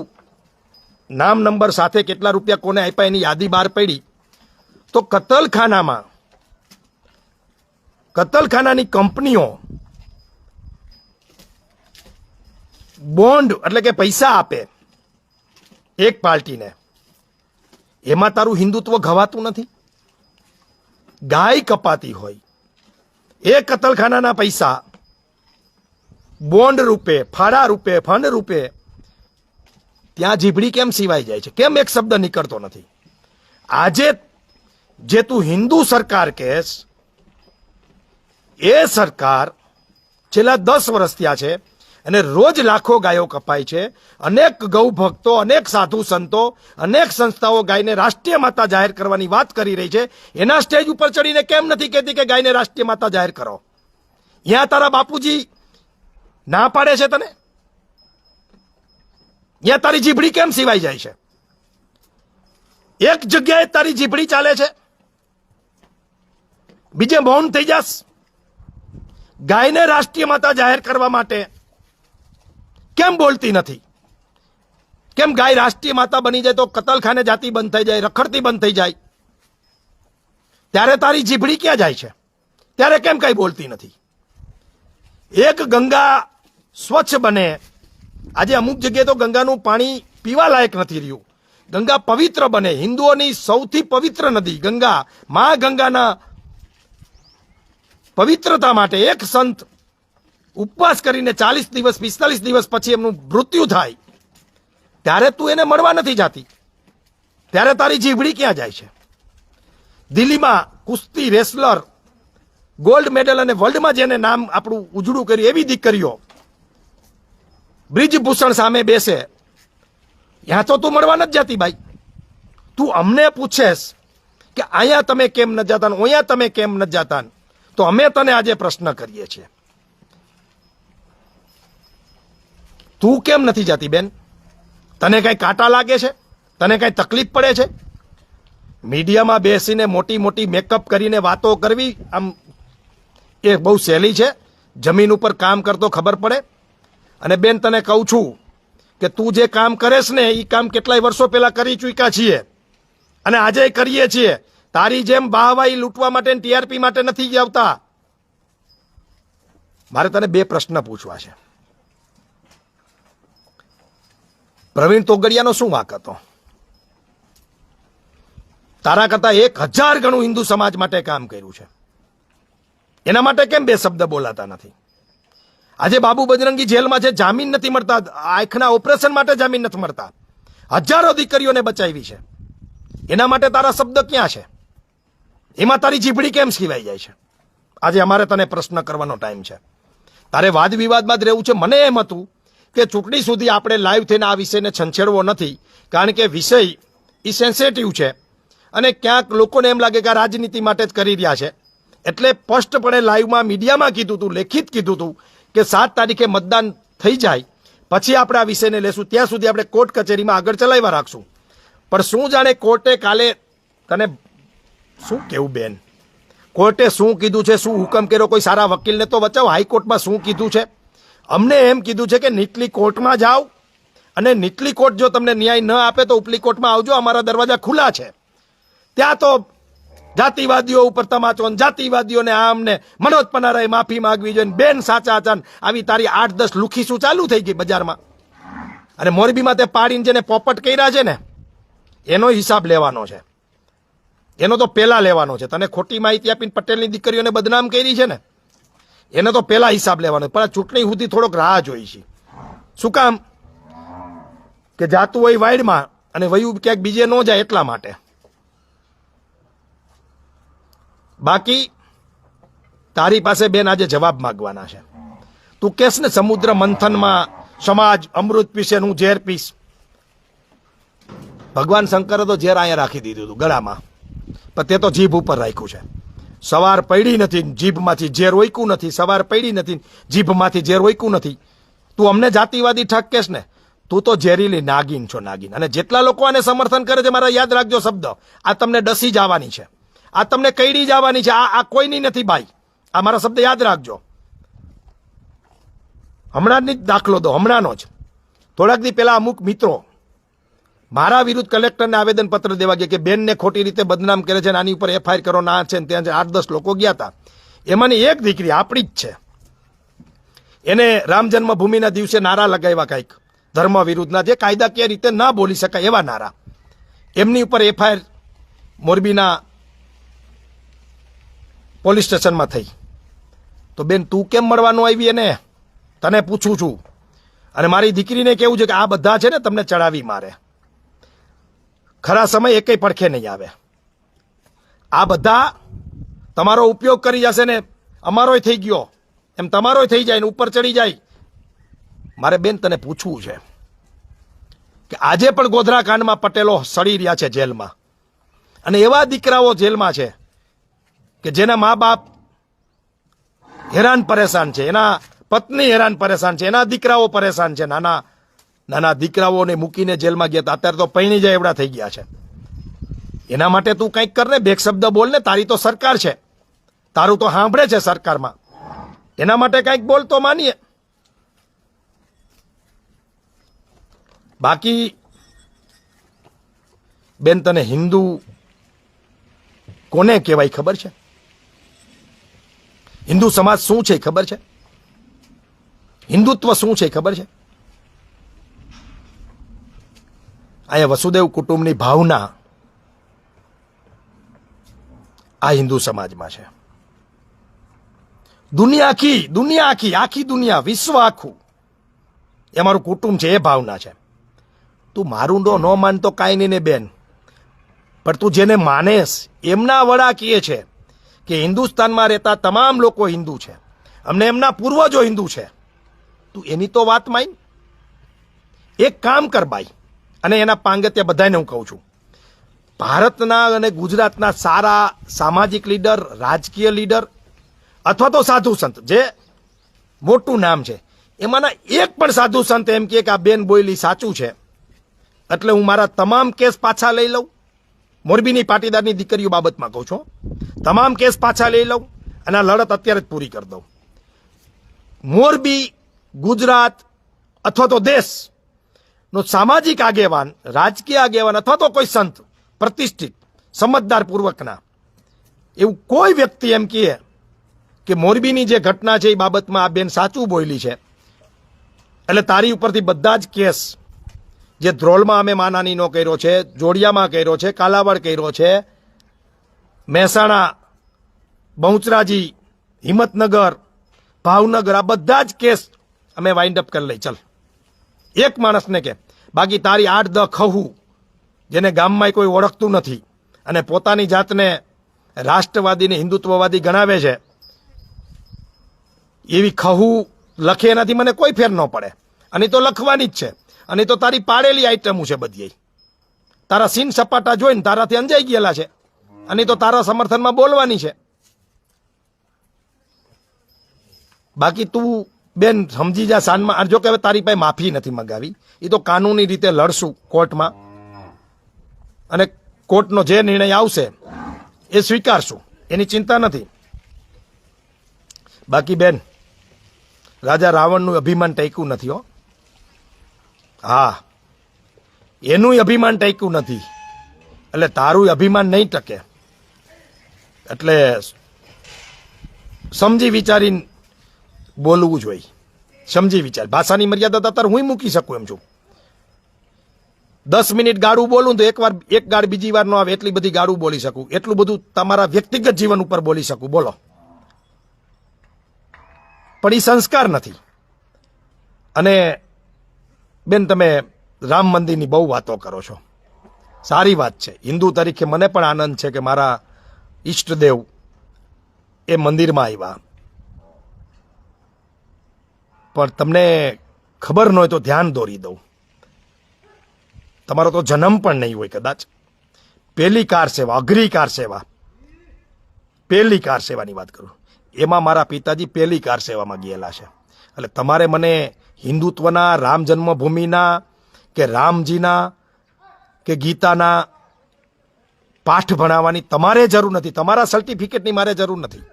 નામ નંબર સાથે કેટલા રૂપિયા કોને આપ્યા એની યાદી બહાર પડી. તો કતલખાનાની કંપનીઓ બોન્ડ એટલે કે પૈસા આપે એક પાર્ટીને, એમાં તારું હિન્દુત્વ ઘવાતું નથી? ગાય કપાતી હોય, એ કતલખાનાના પૈસા બોન્ડ રૂપે, ફાળા રૂપે, ફંડ રૂપે ત્યાં જીભડી કેમ સિવાય જાય છે? કેમ એક શબ્દ નીકળતો નથી? આજે જે તું હિન્દુ સરકાર કહેશ, એ સરકાર છેલ્લા 10 વર્ષ થયા છે અને રોજ લાખો ગાયો કપાય છે. અનેક ગૌ ભક્તો, અનેક સાધુ સંતો, અનેક સંસ્થાઓ ગાયને રાષ્ટ્રીય માતા જાહેર કરવાની વાત કરી રહી છે. એના સ્ટેજ ઉપર ચડીને કેમ નથી કહેતી કે ગાયને રાષ્ટ્રીય માતા જાહેર કરો? ત્યાં તારા બાપુજી ના પાડે છે તને? ત્યાં તારી જીભડી કેમ સિવાય જાય છે? એક જગ્યાએ તારી જીભડી ચાલે છે, બીજે મૌન થઈ જાસ. ગાયને રાષ્ટ્રીય માતા જાહેર કરવા માટે કેમ બોલતી નથી? કેમ ગાય રાષ્ટ્રીય માતા બની જાય તો કતલખાને જાતી બંધ થઈ જાય, રખડતી બંધ થઈ જાય? ત્યારે તારી જીભડી ક્યાં જાય છે? ત્યારે કેમ કઈ બોલતી નથી? એક ગંગા સ્વચ્છ બને. આજે અમુક જગ્યાએ તો ગંગાનું પાણી પીવા લાયક નથી રહ્યું. ગંગા પવિત્ર બને, હિન્દુઓની સૌથી પવિત્ર નદી ગંગા, મા ગંગાના પવિત્રતા માટે એક સંત ઉપવાસ કરીને 40 દિવસ 45 દિવસ પછી એમનું મૃત્યુ થાય, ત્યારે તું એને મળવા નથી જાતી? ત્યારે તારી જીભડી ક્યાં જાય છે? દિલ્હીમાં કુસ્તી રેસલર, ગોલ્ડ મેડલ અને વર્લ્ડમાં જેને નામ આપણું ઉજળું કર્યું એવી દીકરીઓ બ્રિજભૂષણ સામે બેસે, ત્યાં તો તું મળવા નથી જતી ભાઈ. તું અમને પૂછેશ કે અહીંયા તમે કેમ ન જતા, અહીંયા તમે કેમ ન જતા, તો અમે તને આજે પ્રશ્ન કરીએ છીએ. તું કેમ નથી જતી બેન? તને કઈ કાંટા લાગે છે? તને કઈ તકલીફ પડે છે? મીડિયામાં બેસીને મોટી મોટી મેકઅપ કરીને વાતો કરવી આમ એ બહુ સહેલી છે. જમીન ઉપર કામ કરતો ખબર પડે. અને બેન તને કહું છું કે તું જે કામ કરેશ ને એ કામ કેટલાય વર્ષો પહેલા કરી ચૂક્યા છીએ અને આજે કરીએ છીએ. તારી જેમ વાહવાઈ લૂંટવા માટે ટીઆરપી માટે નથી આવતા. મારે તને બે પ્રશ્ન પૂછવા છે. પ્રવીણ તોગડિયાનો શું વાંક હતો? તારા કરતા 1000 ગણું હિન્દુ સમાજ માટે કામ કર્યું છે. એના માટે કેમ બે શબ્દ બોલાતા નથી? આજે બાબુ બજરંગી જેલમાં છે, જામીન નથી મળતા. આંખના ઓપરેશન માટે જામીન નથી મળતા. હજારો દીકરીઓને બચાવી છે. એના માટે તારા શબ્દ ક્યાં છે? એમાં તારી જીભડી કેમ સિવાઈ જાય છે? આજે અમારે તને પ્રશ્ન કરવાનો ટાઈમ છે. તારે વાદ વિવાદમાં જ રહેવું છે. મને એમ હતું કે ચૂંટણી સુધી આપણે લાઈવ થઈને આ વિષયને છંછેડવો નથી, કારણ કે વિષય એ સેન્સિટિવ છે અને ક્યાંક લોકોને એમ લાગે કે આ રાજનીતિ માટે જ કરી રહ્યા છે. એટલે સ્પષ્ટપણે લાઈવમાં મીડિયામાં કીધું હતું, લેખિત કીધું હતું કે 7 તારીખે મતદાન થઈ જાય પછી આપણે આ વિષયને લેશું. ત્યાં સુધી આપણે કોર્ટ કચેરીમાં આગળ ચલાવ્યા રાખશું. પણ શું જાણે કોર્ટે કાલે તને શું કેવું બેન? કોર્ટે શું કીધું છે? શું હુકમ કર્યો? કોઈ સારા વકીલને તો બચાવો. હાઈકોર્ટમાં શું કીધું છે? અમને એમ કીધું છે કે નીચલી કોર્ટમાં જાઓ અને નીચલી કોર્ટ જો તમને ન્યાય ન આપે તો ઉપલી કોર્ટમાં આવજો. અમારા દરવાજા ખુલ્લા છે. ત્યાં તો જાતિવાદીઓ ઉપર તમાચો, જાતિવાદીઓને આમને મનોજ પનારાએ માફી માંગવી જોઈએ. બેન સાચા હતા આવી તારી 8-10 લુખીસું ચાલુ થઈ ગઈ બજારમાં. અને મોરબીમાં તે પાડીને જેને પોપટ કર્યા છે ને એનો હિસાબ લેવાનો છે. એનો તો પેલા લેવાનો છે. તને ખોટી માહિતી આપીને પટેલની દીકરીઓને બદનામ કરી છે ને એને તો પેલા હિસાબ લેવાનો. પણ આ ચૂંટણી સુધી થોડોક રાહ જોઈ છે. શું કામ? કે જાતું હોય વાઇડમાં અને વયું ક્યાંક બીજે ન જાય એટલા માટે. બાકી તારી પાસે બેન આજે જવાબ માંગવાના છે. તું કેસ ને સમુદ્ર મંથનમાં સમાજ અમૃત પીશે, હું ઝેર પીશ. ભગવાન શંકરે તો ઝેર અહીંયા રાખી દીધું હતું ગળામાં, પણ તે તો જીભ ઉપર રાખ્યું છે. સવાર પડી નથી, જીભમાંથી ઝેર ઓઈકું નથી. સવાર પડી નથી, જીભમાંથી ઝેર ઓઈકું નથી. તું અમને જાતિવાદી ઠાકેશ ને? તું તો ઝેરીલી નાગીન છો, નાગીન. અને જેટલા લોકો આને સમર્થન કરે છે, મારા યાદ રાખજો શબ્દ, આ તમને ડસી જવાની છે, આ તમને કઈડી જવાની છે. આ કોઈની નથી ભાઈ. આ મારા શબ્દ યાદ રાખજો. હમણાં જ દાખલો દો, હમણાંનો જ. થોડાક દી પહેલા અમુક મિત્રો મારા વિરુદ્ધ કલેક્ટરને આવેદનપત્ર દેવા ગયા કે બેનને ખોટી રીતે બદનામ કરે છે, આની ઉપર એફઆઈઆર કરો. ના છે ને ત્યાં 8-10 લોકો ગયા હતા. એમાંની એક દીકરી આપણી જ છે. એને રામ જન્મભૂમિના દિવસે નારા લગાવ્યા કંઈક ધર્મ વિરુદ્ધના, જે કાયદાકીય રીતે ના બોલી શકાય એવા નારા. એમની ઉપર એફઆઈઆર મોરબીના પોલીસ સ્ટેશનમાં થઈ. તો બેન તું કેમ મળવાનું આવી? એને તને પૂછું છું. અને મારી દીકરીને કેવું છે કે આ બધા છે ને તમને ચડાવી મારે. ખરા સમય એકેય પડખે નહીં આવે. આ બધા તમારો ઉપયોગ કરી જશે ને અમારોય થઈ ગયો એમ તમારોય થઈ જાય ને ઉપર ચડી જાય. મારે બેન તને પૂછવું છે કે આજે પણ ગોધરા કાંડમાં પટેલો સડી રહ્યા છે જેલમાં, અને એવા દીકરાઓ જેલમાં છે કે જેના મા બાપ હેરાન પરેશાન છે, એના પત્ની હેરાન પરેશાન છે, એના દીકરાઓ પરેશાન છે. નાના નાના દીકરાઓને મૂકીને જેલમાં ગયા હતા, અત્યારે તો પૈણી જાય એવડા થઈ ગયા છે. એના માટે તું કંઈક કર ને, બે શબ્દ બોલ ને. તારી તો સરકાર છે, તારું તો સાંભળે છે સરકારમાં. એના માટે કંઈક બોલ તો માનીએ. બાકી બેન તને હિન્દુ કોને કહેવાય ખબર છે? હિન્દુ સમાજ શું છે ખબર છે? હિન્દુત્વ શું છે ખબર છે? અહીંયા વસુદેવ કુટુંબની ભાવના આ હિન્દુ સમાજમાં છે. દુનિયા આખી દુનિયા, વિશ્વ આખું એ અમારું કુટુંબ છે, એ ભાવના છે. તું મારું ન માનતો કાંઈ નહીં ને બેન, પણ તું જેને માનેશ એમના વડા કહે છે કે હિન્દુસ્તાનમાં રહેતા તમામ લોકો હિન્દુ છે, અમને એમના પૂર્વજો હિન્દુ છે. તું એની તો વાત માન. એક કામ કર ભાઈ, અને એના પાંગત્યા બધાને હું કહું છું, ભારતના અને ગુજરાતના સારા સામાજિક લીડર, રાજકીય લીડર અથવા તો સાધુ સંત જે મોટું નામ છે, એમાંના એક પણ સાધુ સંત એમ કે આ બેન બોયલી સાચું છે એટલે હું મારા તમામ કેસ પાછા લઈ લઉં. મોરબીની પાટીદારની દીકરીઓ બાબતમાં કહું છું, તમામ કેસ પાછા લઈ લઉં અને આ લડત અત્યારે જ પૂરી કરી દઉં. મોરબી, ગુજરાત અથવા તો દેશનો સામાજિક આગેવાન, રાજકીય આગેવાન અથવા તો કોઈ સંત પ્રતિષ્ઠિત સમજદાર પૂર્વકના એવું કોઈ વ્યક્તિ એમ કહે કે મોરબીની જે ઘટના છે એ બાબતમાં આ બેન સાચું બોલી છે એટલે તારી ઉપરથી બધા જ કેસ જે ધ્રોલમાં અમે માનાનીનો કર્યો છે, જોડિયામાં કર્યો છે, કાલાવાડ કર્યો છે, મહેસાણા, બહુચરાજી, હિંમતનગર, ભાવનગર, આ બધા જ કેસ અમે વાઇન્ડ અપ કરી લઈ. ચલ એક માણસને કે, બાકી તારી 8-10 ખહું જેને ગામમાં કોઈ ઓળખતું નથી અને પોતાની જાતને રાષ્ટ્રવાદી ને હિન્દુત્વવાદી ગણાવે છે, એવી ખહું લખે એનાથી મને કોઈ ફેર ન પડે. અને તો લખવાની જ છે, અને તો તારી પાડેલી આઈટમો છે બધી. તારા સીન સપાટા જોઈને તારાથી અંજાઈ ગયેલા છે અને તો તારા સમર્થનમાં બોલવાની છે. બાકી તું બેન સમજી જા સાનમાં. જો કે હવે તારી પાસે માફી નથી મગાવી, એ તો કાનૂની રીતે લડશું કોર્ટમાં અને કોર્ટનો જે નિર્ણય આવશે એ સ્વીકારશું, એની ચિંતા નથી. બાકી બેન, રાજા રાવણનું અભિમાન ટેક્યું નથી હો. હા, એનું અભિમાન ટેક્યું નથી એટલે તારું અભિમાન નહીં ટકે. એટલે સમજી વિચારીને બોલવું જોઈએ, સમજી વિચાર. ભાષાની મર્યાદા અત્યારે હું મૂકી શકું એમ છું. 10 મિનિટ ગાળું બોલું તો એક ગાળ બીજી વાર ન આવે એટલી બધી ગાળું બોલી શકું. એટલું બધું તમારા વ્યક્તિગત જીવન ઉપર બોલી શકું. બોલો. પણ એ સંસ્કાર નથી. અને બેન, તમે રામ મંદિરની બહુ વાતો કરો છો, સારી વાત છે. હિન્દુ તરીકે મને પણ આનંદ છે કે મારા ઈષ્ટદેવ એ મંદિરમાં આવ્યા. પણ તમને ખબર ન હોય તો ધ્યાન દોરી દઉં. તમારો તો જન્મ પણ નહીં હોય કદાચ. પહેલી કાર સેવા, અઘરી કાર સેવા, પહેલી કાર સેવાની વાત કરું, એમાં મારા પિતાજી પહેલી કાર સેવામાં ગયેલા છે. એટલે તમારે મને હિન્દુત્વના, રામ જન્મભૂમિના કે રામજીના કે ગીતાના પાઠ ભણાવવાની તમારે જરૂર નથી. તમારા સર્ટિફિકેટની મારે જરૂર નથી.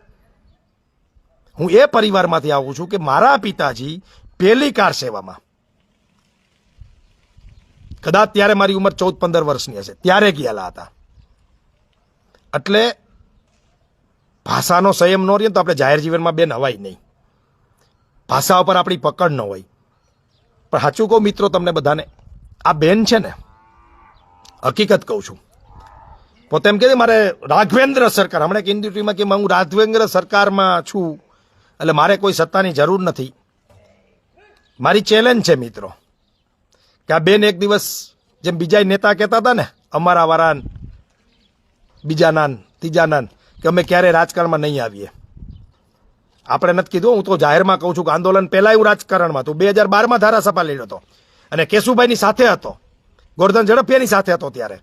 હું એ પરિવારમાંથી આવું છું કે મારા પિતાજી પહેલી કાર સેવામાં, કદાચ ત્યારે મારી ઉંમર 14-15 વર્ષની હશે, ત્યારે ગયેલા હતા. એટલે ભાષાનો સંયમ ન રહે તો આપણે જાહેર જીવનમાં બેન હવાય નહીં. ભાષા ઉપર આપણી પકડ ન હોય. પણ સાચું કહું મિત્રો તમને બધાને, આ બેન છે ને, હકીકત કહું છું, પોતે એમ કે મારે રાઘવેન્દ્ર સરકાર, હમણાં એક ઇન્ડસ્ટ્રીમાં કે હું રાઘવેન્દ્ર સરકારમાં છું એટલે મારે કોઈ સત્તાની જરૂર નથી. મારી ચેલેન્જ છે મિત્રો કે આ બેન એક દિવસ જેમ બીજા નેતા કહેતા હતા ને, અમારા વાળા, બીજા નાન, ત્રીજા નાન, કે અમે ક્યારે રાજકારણમાં નહીં આવીએ. આપણે નથી કીધું, હું તો જાહેરમાં કહું છું કે આંદોલન પહેલા હું રાજકારણમાં હતું. 2012માં ધારાસભા લડ્યો હતો અને કેશુભાઈની સાથે હતો, ગોરધન ઝડફિયાની સાથે હતો ત્યારે.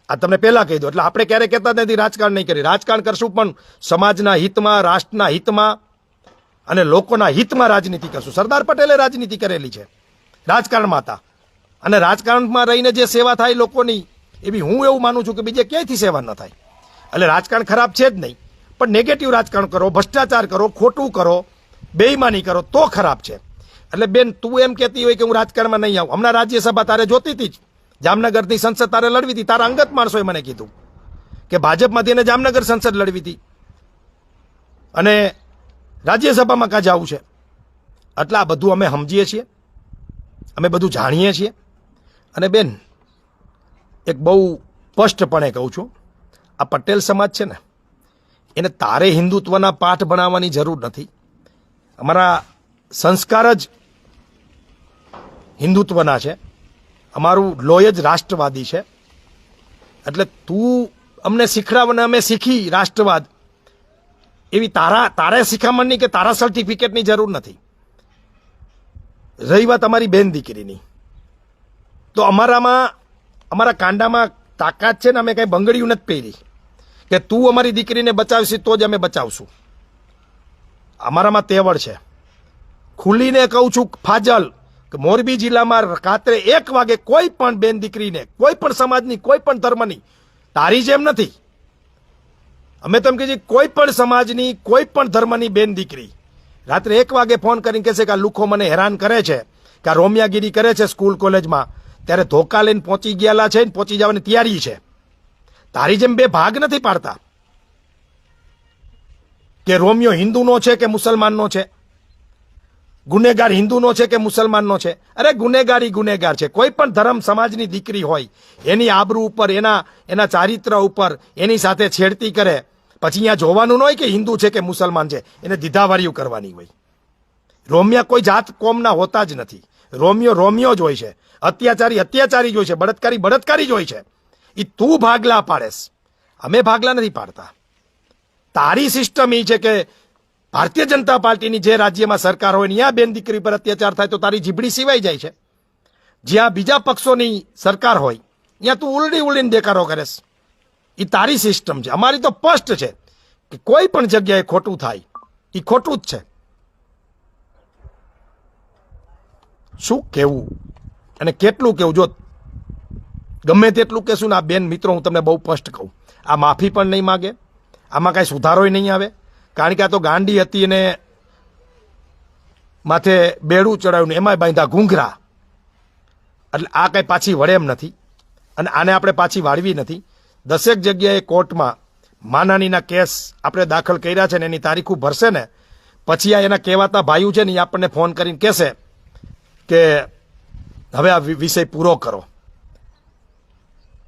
આ તમને પહેલા કહી દો. એટલે આપણે ક્યારે કહેતા નથી રાજકારણ નહીં કરી. રાજકારણ કરશું પણ સમાજના હિતમાં, રાષ્ટ્રના હિતમાં અને લોકોના હિતમાં રાજનીતિ કરશું. સરદાર પટેલે રાજનીતિ કરેલી છે, રાજકારણમાં હતા. અને રાજકારણમાં રહીને જે સેવા થાય લોકોની, એવી હું એવું માનું છું કે બીજે ક્યાંયથી સેવા ન થાય. એટલે રાજકારણ ખરાબ છે જ નહીં, પણ નેગેટિવ રાજકારણ કરો, ભ્રષ્ટાચાર કરો, ખોટું કરો, બેઈમાની કરો તો ખરાબ છે. એટલે બેન, તું એમ કહેતી હોય કે હું રાજકારણમાં નહીં આવું. હમણાં રાજ્યસભા તારે જોતી હતી જ, જામનગરની સંસદ તારે લડવી હતી. તારા અંગત માણસોએ મને કીધું કે ભાજપમાંથી એને જામનગર સંસદ લડવી હતી અને રાજ્યસભામાં કાં જવું છે. એટલે આ બધું અમે સમજીએ છીએ, અમે બધું જાણીએ છીએ. અને બેન, એક બહુ સ્પષ્ટપણે કહું છું, આ પટેલ સમાજ છે ને, એને તારે હિન્દુત્વના પાઠ ભણાવવાની જરૂર નથી. અમારા સંસ્કાર જ હિન્દુત્વના છે, અમારું લોહી જ રાષ્ટ્રવાદી છે. એટલે તું અમને શીખડાવ ને અમે શીખી રાષ્ટ્રવાદ, એવી તારે શિખામણની કે તારા સર્ટિફિકેટની જરૂર નથી. રહી વાત અમારી બેન દીકરીની, તો અમારા કાંડામાં તાકાત છે ને, અમે કઈ બંગડીયું નથી પહેરી કે તું અમારી દીકરીને બચાવશી તો જ અમે બચાવશું. અમારામાં તેવડ છે. ખુલીને કહું છું ફાજલ કે મોરબી જિલ્લામાં રાત્રે 1 વાગે કોઈ પણ બેન દીકરીને, કોઈ પણ સમાજની, કોઈ પણ ધર્મની, તારી જેમ નથી, અમે તેમ કહીએ કોઈ પણ સમાજની, કોઈ પણ ધર્મની બેન દીકરી રાત્રે 1 વાગે ફોન કરીને કહેશે કે આ લુખો મને હેરાન કરે છે, કે આ રોમિયાગીરી કરે છે સ્કૂલ કોલેજમાં, ત્યારે ધોકા લઈને પહોંચી ગયેલા છે, પહોંચી જવાની તૈયારી છે. તારી જેમ બે ભાગ નથી પાડતા કે રોમિયો હિન્દુનો છે કે મુસલમાનનો છે, ગુનેગાર હિન્દુનો છે કે મુસલમાનનો છે. અરે ગુનેગારી ગુનેગાર છે. કોઈ પણ ધર્મ સમાજની દીકરી હોય, એની આબરૂ ઉપર, એના ચારિત્ર ઉપર એની સાથે છેડતી કરે, પછી અહીંયા જોવાનું ન હોય કે હિન્દુ છે કે મુસલમાન છે, એને દીધાવારીઓ કરવાની હોય. રોમિયા કોઈ જાત કોમના હોતા જ નથી. રોમિયો જ હોય છે, અત્યાચારી જ હોય છે, બળાત્કારી જ હોય છે. એ તું ભાગલા પાડેસ, અમે ભાગલા નથી પાડતા. તારી સિસ્ટમ એ છે કે ભારતીય જનતા પાર્ટીની જે રાજ્યમાં સરકાર હોય ત્યાં બેન દીકરી પર અત્યાચાર થાય તો તારી જીભડી સિવાય જાય છે. જ્યાં બીજા પક્ષોની સરકાર હોય ત્યાં તું ઉલડીને દેકારો કરેશ. એ તારી સિસ્ટમ છે. અમારી તો સ્પષ્ટ છે કે કોઈ પણ જગ્યાએ ખોટું થાય એ ખોટું જ છે. શું કહેવું અને કેટલું કહેવું? જો ગમે તેટલું કહેશું ને, આ બેન મિત્રો હું તમને બહુ સ્પષ્ટ કહું, આ માફી પણ નહીં માગે, આમાં કાંઈ સુધારોય નહીં આવે. કારણ કે આ તો ગાંડી હતી અને માથે બેડું ચડાવ્યું ને એમાંય બાંધ્યા ઘૂંઘરા. એટલે આ કાંઈ પાછી વળે એમ નથી અને આને આપણે પાછી વાળવી નથી. 10 જગ્યાએ કોર્ટમાં માનાનીના કેસ આપણે દાખલ કર્યા છે ને એની તારીખો ભરશે ને પછી આ એના કહેવાતા ભાઈઓ છે ને એ આપણને ફોન કરીને કહેશે કે હવે આ વિષય પૂરો કરો.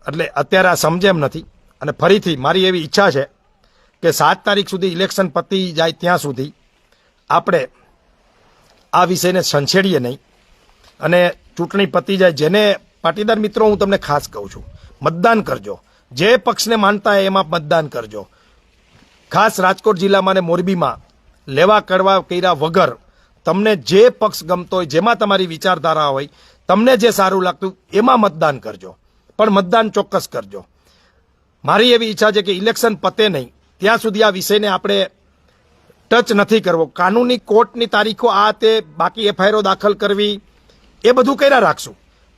એટલે અત્યારે આ સમજે એમ નથી. અને ફરીથી મારી એવી ઈચ્છા છે કે 7 તારીખ સુધી ઇલેક્શન પતી જાય ત્યાં સુધી આપણે આ વિષયને સંછેડીએ નહીં અને ચૂંટણી પતી જાય. જેને પાટીદાર મિત્રો હું તમને ખાસ કહું છું, મતદાન કરજો. જે પક્ષને માનતા હોય એમાં મતદાન કરજો. ખાસ રાજકોટ જિલ્લામાં અને મોરબીમાં લેવા કડવા કર્યા વગર તમને જે પક્ષ ગમતો હોય, જેમાં તમારી વિચારધારા હોય, તમને જે સારું લાગતું એમાં મતદાન કરજો, પણ મતદાન ચોક્કસ કરજો. મારી એવી ઈચ્છા છે કે ઇલેક્શન પતે નહીં ત્યાં સુધી આ વિષયને આપણે ટચ નથી કરવો. કાનૂની કોર્ટની તારીખો આ તે બાકી એફઆઈઆરો દાખલ કરવી એ બધું કર્યા રાખશું,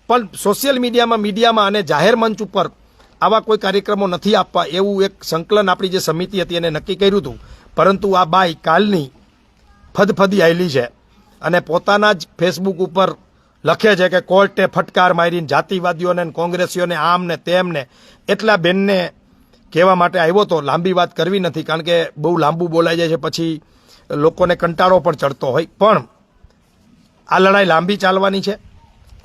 પણ સોશિયલ મીડિયામાં અને જાહેર મંચ ઉપર આવા કોઈ કાર્યક્રમો નથી આપવા એવું એક સંકલન આપણી જે સમિતિ હતી એને નક્કી કર્યું હતું. પરંતુ આ બાઈ કાલની ફદફદી આવેલી છે અને પોતાના જ ફેસબુક ઉપર લખે છે કે કોર્ટે ફટકાર મારીને જાતિવાદીઓને કોંગ્રેસીઓને આમ ને તેમ ને. એટલા બેનને કહેવા માટે આવ્યો તો. લાંબી વાત કરવી નથી કારણ કે બહુ લાંબુ બોલાઈ જાય છે, પછી લોકોને કંટાળો પણ ચડતો હોય. પણ આ લડાઈ લાંબી ચાલવાની છે,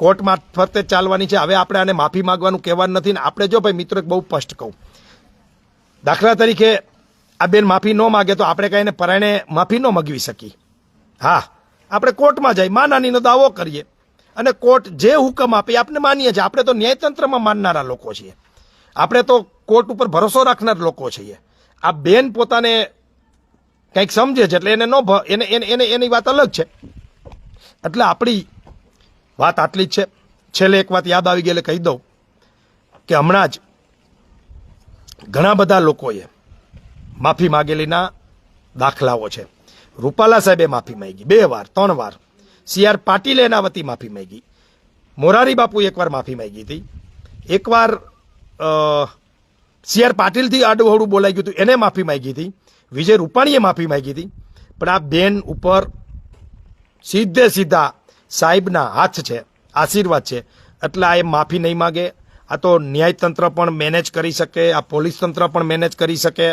કોર્ટ મારફતે ચાલવાની છે. હવે આપણે આને માફી માંગવાનું કહેવાનું નથી ને આપણે જો ભાઈ મિત્રો બહુ સ્પષ્ટ કહું, દાખલા તરીકે આ બેન માફી ન માગે તો આપણે કહીને પરાયણે માફી ન માગવી શકીએ. હા, આપણે કોર્ટમાં જઈ માનાનીનો દાવો કરીએ અને કોર્ટ જે હુકમ આપે આપણે માનીએ છીએ. આપણે તો ન્યાયતંત્રમાં માનનારા લોકો છીએ, આપણે તો કોર્ટ ઉપર ભરોસો રાખનાર લોકો છીએ. આ બેન પોતાને કંઈક સમજે છે એટલે એને એની વાત અલગ છે. એટલે આપણી વાત આટલી જ છે. છેલ્લે એક વાત યાદ આવી ગઈ એટલે કહી દઉં કે હમણાં જ ઘણા બધા લોકોએ માફી માગેલીના દાખલાઓ છે. રૂપાલા સાહેબે માફી માંગી 2 વાર 3 વાર. CR પાટીલે એના વતી માફી માંગી. મોરારી બાપુ એકવાર માફી માંગી હતી. એકવાર CR પાટીલથી આડું બોલાઈ ગયું હતું એને માફી માંગી હતી. વિજય રૂપાણીએ માફી માંગી હતી. પણ આ બેન ઉપર સીધા સાહેબના હાથ છે, આશીર્વાદ છે. એટલે આ એ માફી નહીં માગે. આ તો ન્યાયતંત્ર પણ મેનેજ કરી શકે, આ પોલીસ તંત્ર પણ મેનેજ કરી શકે,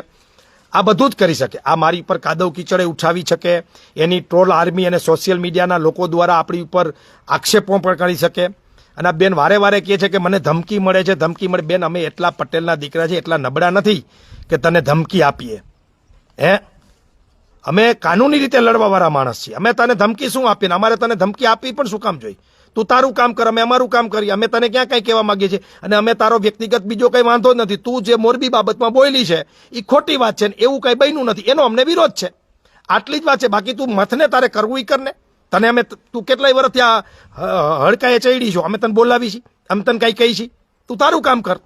આ બધું જ કરી શકે. આ મારી ઉપર કાદવ કીચડે ઉઠાવી શકે, એની ટ્રોલ આર્મી અને સોશિયલ મીડિયાના લોકો દ્વારા આપણી ઉપર આક્ષેપો પણ કરી શકે. અને આ બેન વારે કહે છે કે મને ધમકી મળે છે, ધમકી મળે. બેન, અમે એટલા પટેલના દીકરા છે, એટલા નબળા નથી કે તને ધમકી આપીએ. અમે કાનૂની રીતે લડવાવાળા માણસ છીએ. અમે તને ધમકી શું આપીને અમારે તને ધમકી આપવી પણ શું કામ જોઈએ? તું તારું કામ કર, અમે અમારું કામ કરીએ. અમે તને ક્યાં કંઈ કહેવા માંગીએ છીએ અને અમે તારો વ્યક્તિગત બીજો કંઈ વાંધો જ નથી. તું જે મોરબી બાબતમાં બોલી છે એ ખોટી વાત છે ને એવું કંઈ બન્યું નથી એનો અમને વિરોધ છે. આટલી જ વાત છે. બાકી તું મથને તારે કરવું ઈ કરને, તને અમે તું કેટલાય વર્ષ ત્યાં હડકાએ ચડી છો, અમે તને બોલાવી છીએ, અમે તને કંઈ કહી છીએ, તું તારું કામ કર.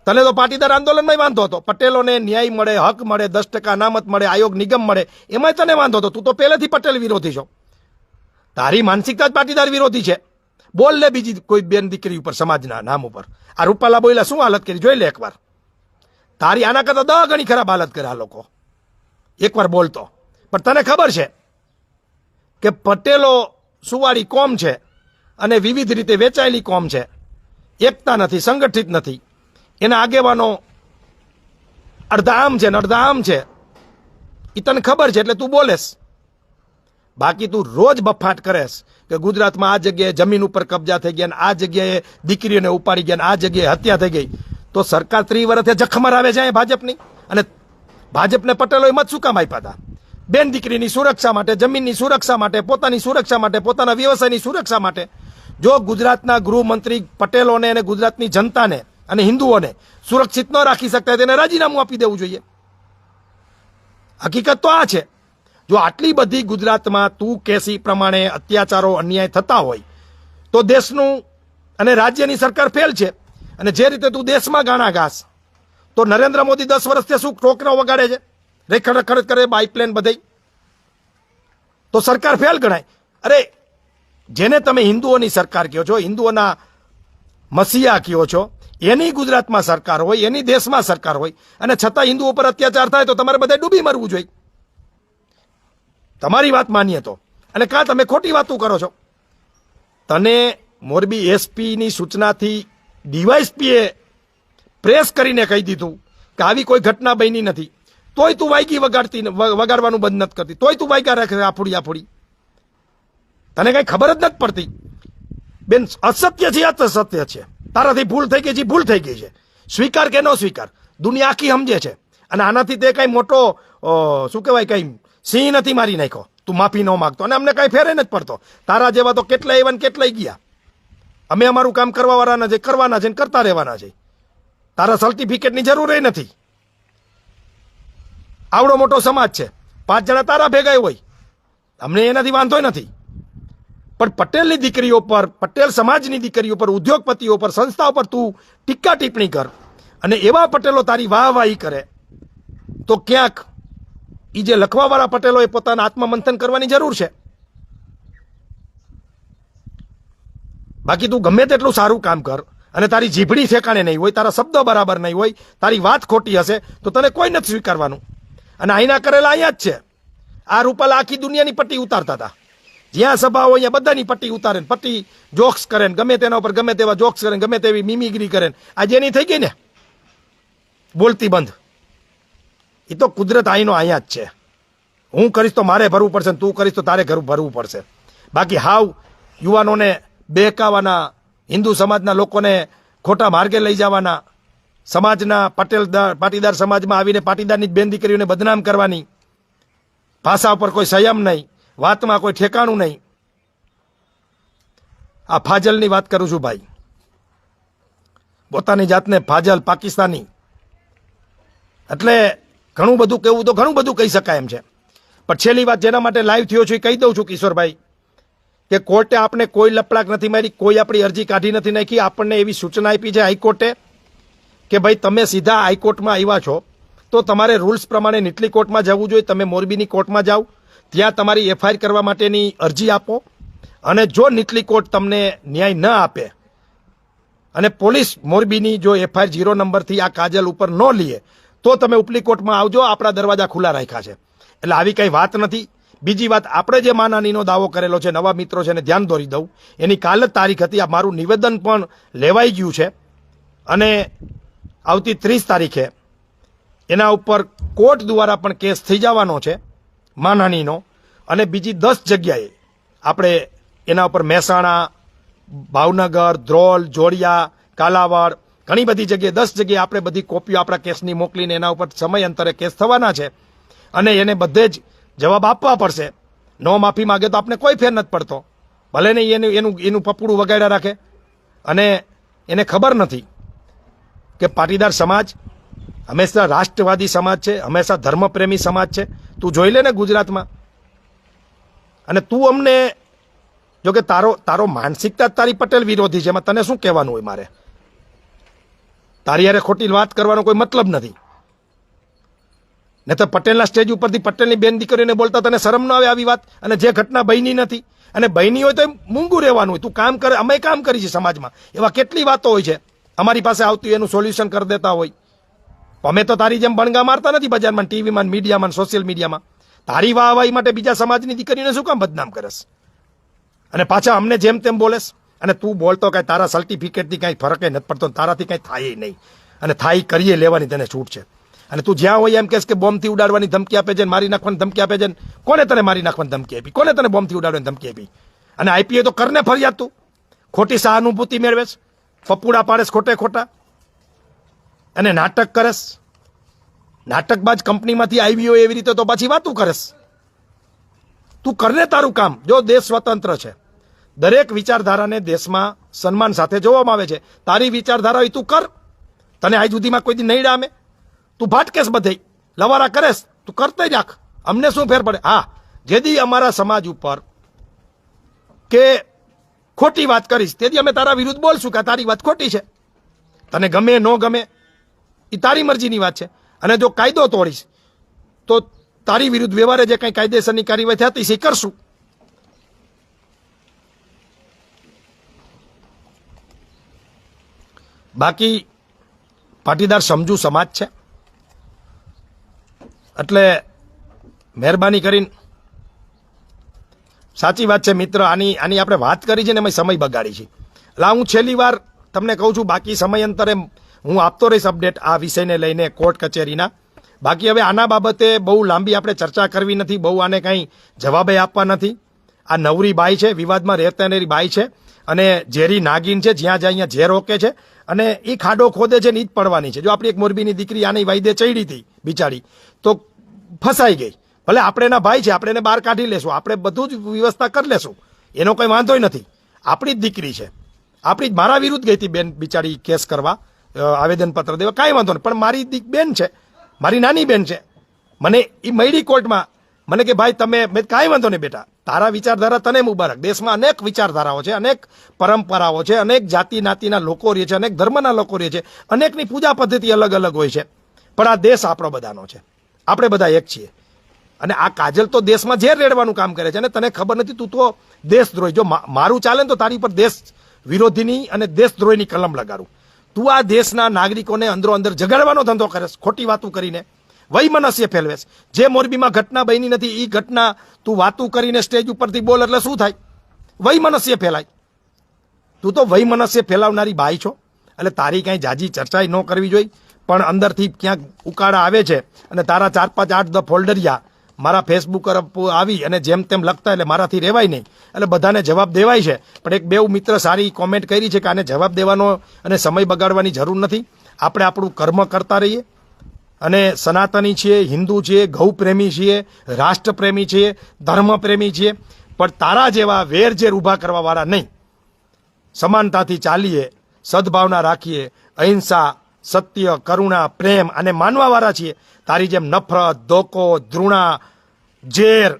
તને તો પાટીદાર આંદોલનમાં વાંધો હતો, પટેલોને ન્યાય મળે, હક મળે, 10% અનામત મળે, આયોગ નિગમ મળે, એમાંય તને વાંધો હતો. તું તો પહેલેથી પટેલ વિરોધી છો. તારી માનસિકતા જ પાટીદાર વિરોધી છે. બોલ લે બીજી કોઈ બેન દીકરી ઉપર, સમાજના નામ ઉપર. આ રૂપાલા બોયલા શું હાલત કરી જોઈ લે એકવાર. તારી આના કરતા 10 ગણી ખરાબ હાલત કરે આ લોકો. એકવાર બોલતો. પણ તને ખબર છે કે પટેલો સુવાળી કોમ છે અને વિવિધ રીતે વેચાયેલી કોમ છે, એકતા નથી, સંગઠિત નથી. એના આગેવાનો અડધા આમ છે ને અડધા આમ છે, એ તને ખબર છે એટલે તું બોલેસ. બાકી તું રોજ બફાટ કરેશ કે ગુજરાતમાં આ જગ્યાએ જમીન ઉપર કબજા થઈ ગયા, આ જગ્યાએ દીકરીઓને ઉપાડી ગયા, આ જગ્યાએ હત્યા થઈ ગઈ, તો સરકાર 30 વર્ષે જખ મરાવે છે ભાજપની. અને ભાજપને પટેલોએ મત શું કામ આપ્યા હતા? બેન દીકરીની સુરક્ષા માટે, જમીનની સુરક્ષા માટે, પોતાની સુરક્ષા માટે, પોતાના વ્યવસાયની સુરક્ષા માટે. જો ગુજરાતના ગૃહમંત્રી પટેલોને અને ગુજરાતની જનતાને અને હિન્દુઓને સુરક્ષિત ન રાખી શકતા, તેને રાજીનામું આપી દેવું જોઈએ. હકીકત તો આ છે. જો આટલી બધી ગુજરાતમાં તું કેસી પ્રમાણે અત્યાચારો, અન્યાય થતા હોય તો દેશનું અને રાજ્યની સરકાર ફેલ છે. અને જે રીતે તું દેશમાં ગાણા ઘાસ, તો નરેન્દ્ર મોદી 10 વર્ષથી શું ઠોકરા વગાડે છે, રેખડ રખડ કરે, બાઇપ્લેન બધે, તો સરકાર ફેલ ગણાય. અરે જેને તમે હિન્દુઓની સરકાર કહો છો, હિન્દુઓના મસીહા કહો છો, એની ગુજરાતમાં સરકાર હોય, એની દેશમાં સરકાર હોય, અને છતાં હિન્દુઓ પર અત્યાચાર થાય તો તમારે બધા ડૂબી મરવું જોઈએ. તમારી વાત માનીએ તો. અને કાં તમે ખોટી વાતો કરો છો. તને મોરબી એસપીની સૂચનાથી ડીવાયએસપીએ પ્રેસ કરીને કહી દીધું કે આવી કોઈ ઘટના બની નથી, તોય તું વાયગી વગાડવાનું બંધ નથી કરતી, તોય તું વાયગા રાખે આફુડી. તને કઈ ખબર જ નથી પડતી બેન. અસત્ય છે, અસત્ય છે. તારાથી ભૂલ થઈ ગઈ છે, ભૂલ થઈ ગઈ છે. સ્વીકાર કે ન સ્વીકાર, દુનિયા આખી સમજે છે. અને આનાથી તે કઈ મોટો શું કહેવાય, કઈ સિંહ નથી મારી નાખ્યો. તું માફી ન માગતો અને અમને કઈ ફેરે નથી પડતો. તારા જેવા તો કેટલાય એવા ને કેટલાય ગયા. અમે અમારું કામ કરવાવાળાના છે, કરવાના છે ને કરતા રહેવાના છે. તારા સર્ટિફિકેટની જરૂર નથી. આવડો મોટો સમાજ છે, 5 જણા તારા ભેગા હોય, અમને એનાથી વાંધો નથી. પણ પટેલની દીકરીઓ પર, પટેલ સમાજની દીકરીઓ પર, ઉદ્યોગપતિઓ પર, સંસ્થાઓ પર તું ટીકા ટિપ્પણી કર અને એવા પટેલો તારી વાહવાહી કરે, તો ક્યાંક એ જે લખવાવાળા પટેલો એ પોતાના આત્મમંથન કરવાની જરૂર છે. બાકી તું ગમે તેટલું સારું કામ કર અને તારી જીભડી ઠેકાણે નહીં હોય, તારા શબ્દો બરાબર નહીં હોય, તારી વાત ખોટી હશે, તો તને કોઈ નથી સ્વીકારવાનું. અને અહીંના કરેલા અહીંયા જ છે. આ રૂપાલા આખી દુનિયાની પટ્ટી ઉતારતા હતા. જ્યાં સભા હોય ત્યાં બધાની પટ્ટી ઉતારે, પટ્ટી જોક્સ કરે, ગમે તેના ઉપર ગમે તેવા જોક્સ કરે, ગમે તેવી મિમિક્રી કરે. આજે એની થઈ ગઈ ને બોલતી બંધ. એ તો કુદરત અહીંનો અહીંયા જ છે. હું કરીશ તો મારે ભરવું પડશે, તું કરીશ તો તારે ઘર ભરવું પડશે. બાકી હાવ યુવાનોને બહેકાવાના, હિન્દુ સમાજના લોકોને ખોટા માર્ગે લઈ જવાના, સમાજના પાટીદાર સમાજમાં આવીને પાટીદારની બેન દીકરીઓને બદનામ કરવાની, ભાષા ઉપર કોઈ સંયમ નહીં, વાતમાં કોઈ ઠેકાણું નહીં. આ ફાજલની વાત કરું છું ભાઈ. પોતાની જાતને ફાજલ પાકિસ્તાની, એટલે ઘણું બધું કહેવું તો ઘણું બધું કહી શકાય એમ છે. પણ છેલ્લી વાત જેના માટે લાઈવ થયો છું એ કહી દઉં છું કિશોરભાઈ, કે કોર્ટે આપણે કોઈ લપડાક નથી મારી, કોઈ આપણી અરજી કાઢી નથી નાખી. આપણને એવી સૂચના આપી છે હાઈકોર્ટે કે ભાઈ તમે સીધા હાઈકોર્ટમાં આવ્યા છો તો તમારે રૂલ્સ પ્રમાણે નીટલી કોર્ટમાં જવું જોઈએ. તમે મોરબીની કોર્ટમાં જાઓ, ત્યાં તમારી એફઆઈઆર કરવા માટેની અરજી આપો, અને જો નીટલી કોર્ટ તમને ન્યાય ન આપે અને પોલીસ મોરબીની જો એફઆઈઆર 0 નંબરથી આ કાજલ ઉપર ન લે તો તમે ઉપલી કોર્ટમાં આવજો, આપણા દરવાજા ખુલ્લા રાખ્યા છે. એટલે આવી કઈ વાત નથી. બીજી વાત, આપણે જે માનહાનિનો દાવો કરેલો છે, નવા મિત્રો છે એને ધ્યાન દોરી દઉં, એની કાલ જ તારીખ હતી. આ મારું નિવેદન પણ લેવાઈ ગયું છે અને આવતી 30 તારીખે એના ઉપર કોર્ટ દ્વારા પણ કેસ થઈ જવાનો છે માનહાનિનો. અને બીજી 10 જગ્યાએ આપણે એના ઉપર મહેસાણા, ભાવનગર, ધ્રોલ, જોડિયા, કાલાવાડ, ઘણી બધી જગ્યાએ 10 જગ્યાએ આપણે બધી કોપીઓ આપણા કેસની મોકલીને એના ઉપર સમયાંતરે કેસ થવાના છે. અને એને બધે જ જવાબ આપવા પડશે. નો માફી માગે તો આપણે કોઈ ફેર નથી પડતો. ભલે ને એનું પપડું વગાડ્યા રાખે. અને એને ખબર નથી કે પાટીદાર સમાજ હંમેશા રાષ્ટ્રવાદી સમાજ છે, હંમેશા ધર્મપ્રેમી સમાજ છે. તું જોઈ લે ને ગુજરાતમાં અને તું અમને જો કે તારો માનસિકતા જ તારી પટેલ વિરોધી છે, એમાં તને શું કહેવાનું હોય? મારે તારી યારે ખોટી વાત કરવાનો કોઈ મતલબ નથી. ને તો પટેલના સ્ટેજ ઉપરથી પટેલની બેન દીકરીને બોલતા તને શરમ ન આવે આવી વાત? અને જે ઘટના બની નથી, અને બની હોય તો મૂંગું રહેવાનું હોય. તું કામ કરે, અમે કામ કરી છે સમાજમાં, એવા કેટલી વાતો હોય છે અમારી પાસે આવતી, એનું સોલ્યુશન કરી દેતા હોય. અમે તો તારી જેમ બણગા મારતા નથી બજારમાં, ટીવીમાં, મીડિયામાં, સોશિયલ મીડિયામાં. તારી વાહવાહી માટે બીજા સમાજની દીકરીને શું કામ બદનામ કરેસ? અને પાછા અમને જેમ તેમ બોલેસ. અને તું બોલતો કાંઈ તારા સર્ટિફિકેટથી કાંઈ ફરક નથી પડતો, તારાથી કાંઈ થાય નહીં. અને થાય કરીએ લેવાની તને છૂટ છે. અને તું જ્યાં હોય એમ કહેશ કે બોમ્બથી ઉડાડવાની ધમકી આપે છે, મારી નાખવાની ધમકી આપે છે. કોને તને મારી નાખવાની ધમકી આપી? કોને તને બોમ્બથી ઉડાડવાની ધમકી આપી? અને આઈપીએ તો કરને ફરિયાદ. તું ખોટી સહાનુભૂતિ મેળવેશ, પપ્પુડા પાડેશ ખોટે ખોટા, અને નાટક કરેશ. નાટકબાજ કંપનીમાંથી આવી હોય એવી રીતે તો પાછી વાતું કરેશ. તું કરને તારું કામ. જો દેશ સ્વતંત્ર છે, દરેક વિચારધારાને દેશમાં સન્માન સાથે જોવામાં આવે છે. તારી વિચારધારા હોય તું કર. તને આજ સુધીમાં કોઈ દી નહીં ડામે. તું ભાટકેશ બધે લવારા કરેશ, તું કરતા જ રાખ. અમને શું ફેર પડે? હા, જેદી અમારા સમાજ ઉપર કે ખોટી વાત કરીશ તેથી અમે તારા વિરુદ્ધ બોલશું કે તારી વાત ખોટી છે. તને ગમે ન ગમે એ તારી મરજીની વાત છે. અને જો કાયદો તોડીશ તો તારી વિરુદ્ધ વ્યવહારે જે કંઈ કાયદેસરની કાર્યવાહી થતી છે એ કરશું. બાકી પાટીદાર સમજુ સમાજ છે, એટલે મહેરબાની કરીને સાચી વાત છે મિત્ર, આની આપણે વાત કરી છે ને એમાં સમય બગાડી છે. એટલે હું છેલ્લી વાર તમને કહું છું, બાકી સમયાંતરે હું આપતો રહીશ અપડેટ આ વિષયને લઈને કોર્ટ કચેરીના. બાકી હવે આના બાબતે બહુ લાંબી આપણે ચર્ચા કરવી નથી, બહુ આને કંઈ જવાબે આપવા નથી. આ નવરી બાઈ છે, વિવાદમાં રહેતા બાઈ છે, અને ઝેરી નાગીન છે, જ્યાં જ્યાં અહીંયા ઝેર ઓકે છે, અને એ ખાડો ખોદે છે ને એ જ પડવાની છે. જો આપણી એક મોરબીની દીકરી આની વાયદે ચડી હતી બિચારી, તો ફસાઈ ગઈ. ભલે આપણે એના ભાઈ છે, આપણે એને બહાર કાઢી લેશું, આપણે બધું જ વ્યવસ્થા કરી લેશું, એનો કંઈ વાંધો નથી. આપણી જ દીકરી છે, આપણી જ. મારા વિરુદ્ધ ગઈ હતી બેન બિચારી કેસ કરવા, આવેદનપત્ર દેવા, કાંઈ વાંધો નહીં. પણ મારી બેન છે, મારી નાની બેન છે, મને એ મળી કોર્ટમાં. મને કે ભાઈ તમે, મેં કાંઈ વાંધો નહીં બેટા, તારા વિચારધારા તને મુબારક. દેશમાં અનેક વિચારધારાઓ છે, અનેક પરંપરાઓ છે, અનેક જાતિ નાતિના લોકો રહે છે, અનેક ધર્મના લોકો રહે છે, અનેકની પૂજા પદ્ધતિ અલગ અલગ હોય છે, પણ આ દેશ આપણો બધાનો છે, આપણે બધા એક છીએ. અને આ કાજલ તો દેશમાં ઝેર રેડવાનું કામ કરે છે, અને તને ખબર નથી, તું તો દેશદ્રોહી. જો મારું ચાલે ને તો તારી પર દેશ વિરોધીની અને દેશદ્રોહીની કલમ લગાડું. તું આ દેશના નાગરિકોને અંદરો અંદર જગાડવાનો ધંધો કરેશ, ખોટી વાતું કરીને વૈમનસ્ય ફેલવેશ. જે મોરબીમાં ઘટના બની નથી એ ઘટના તું વાતું કરીને સ્ટેજ ઉપરથી બોલ એટલે શું થાય? વૈમનસ્ય ફેલાય. તું તો વૈમનસ્ય ફેલાવનારી બાઈ છો, એટલે તારી કાંઈ જાજી ચર્ચા ન કરવી જોઈએ. પણ અંદરથી ક્યાંક ઉકાળા આવે છે, અને તારા 4, 5, 8 ધ ફોલ્ડરિયા મારા ફેસબુક પર આવી અને જેમ તેમ લખતા, એટલે મારાથી રહેવાય નહીં. એટલે બધાને જવાબ દેવાય છે, પણ એક બેઉ મિત્ર સારી કોમેન્ટ કરી છે કે આને જવાબ દેવાનો અને સમય બગાડવાની જરૂર નથી. આપણે આપણું કર્મ કરતા રહીએ. અને સનાતની છીએ, હિન્દુ છીએ, ગૌ પ્રેમી છીએ, રાષ્ટ્રપ્રેમી છીએ, ધર્મપ્રેમી છીએ, પણ તારા જેવા વેરઝેર ઊભા કરવાવાળા નહીં. સમાનતાથી ચાલીએ, સદભાવના રાખીએ, અહિંસા, સત્ય, કરુણા, પ્રેમ અને માનવાવાળા છીએ. તારી જેમ નફરત, ધોકો, ધૃણા, ઝેર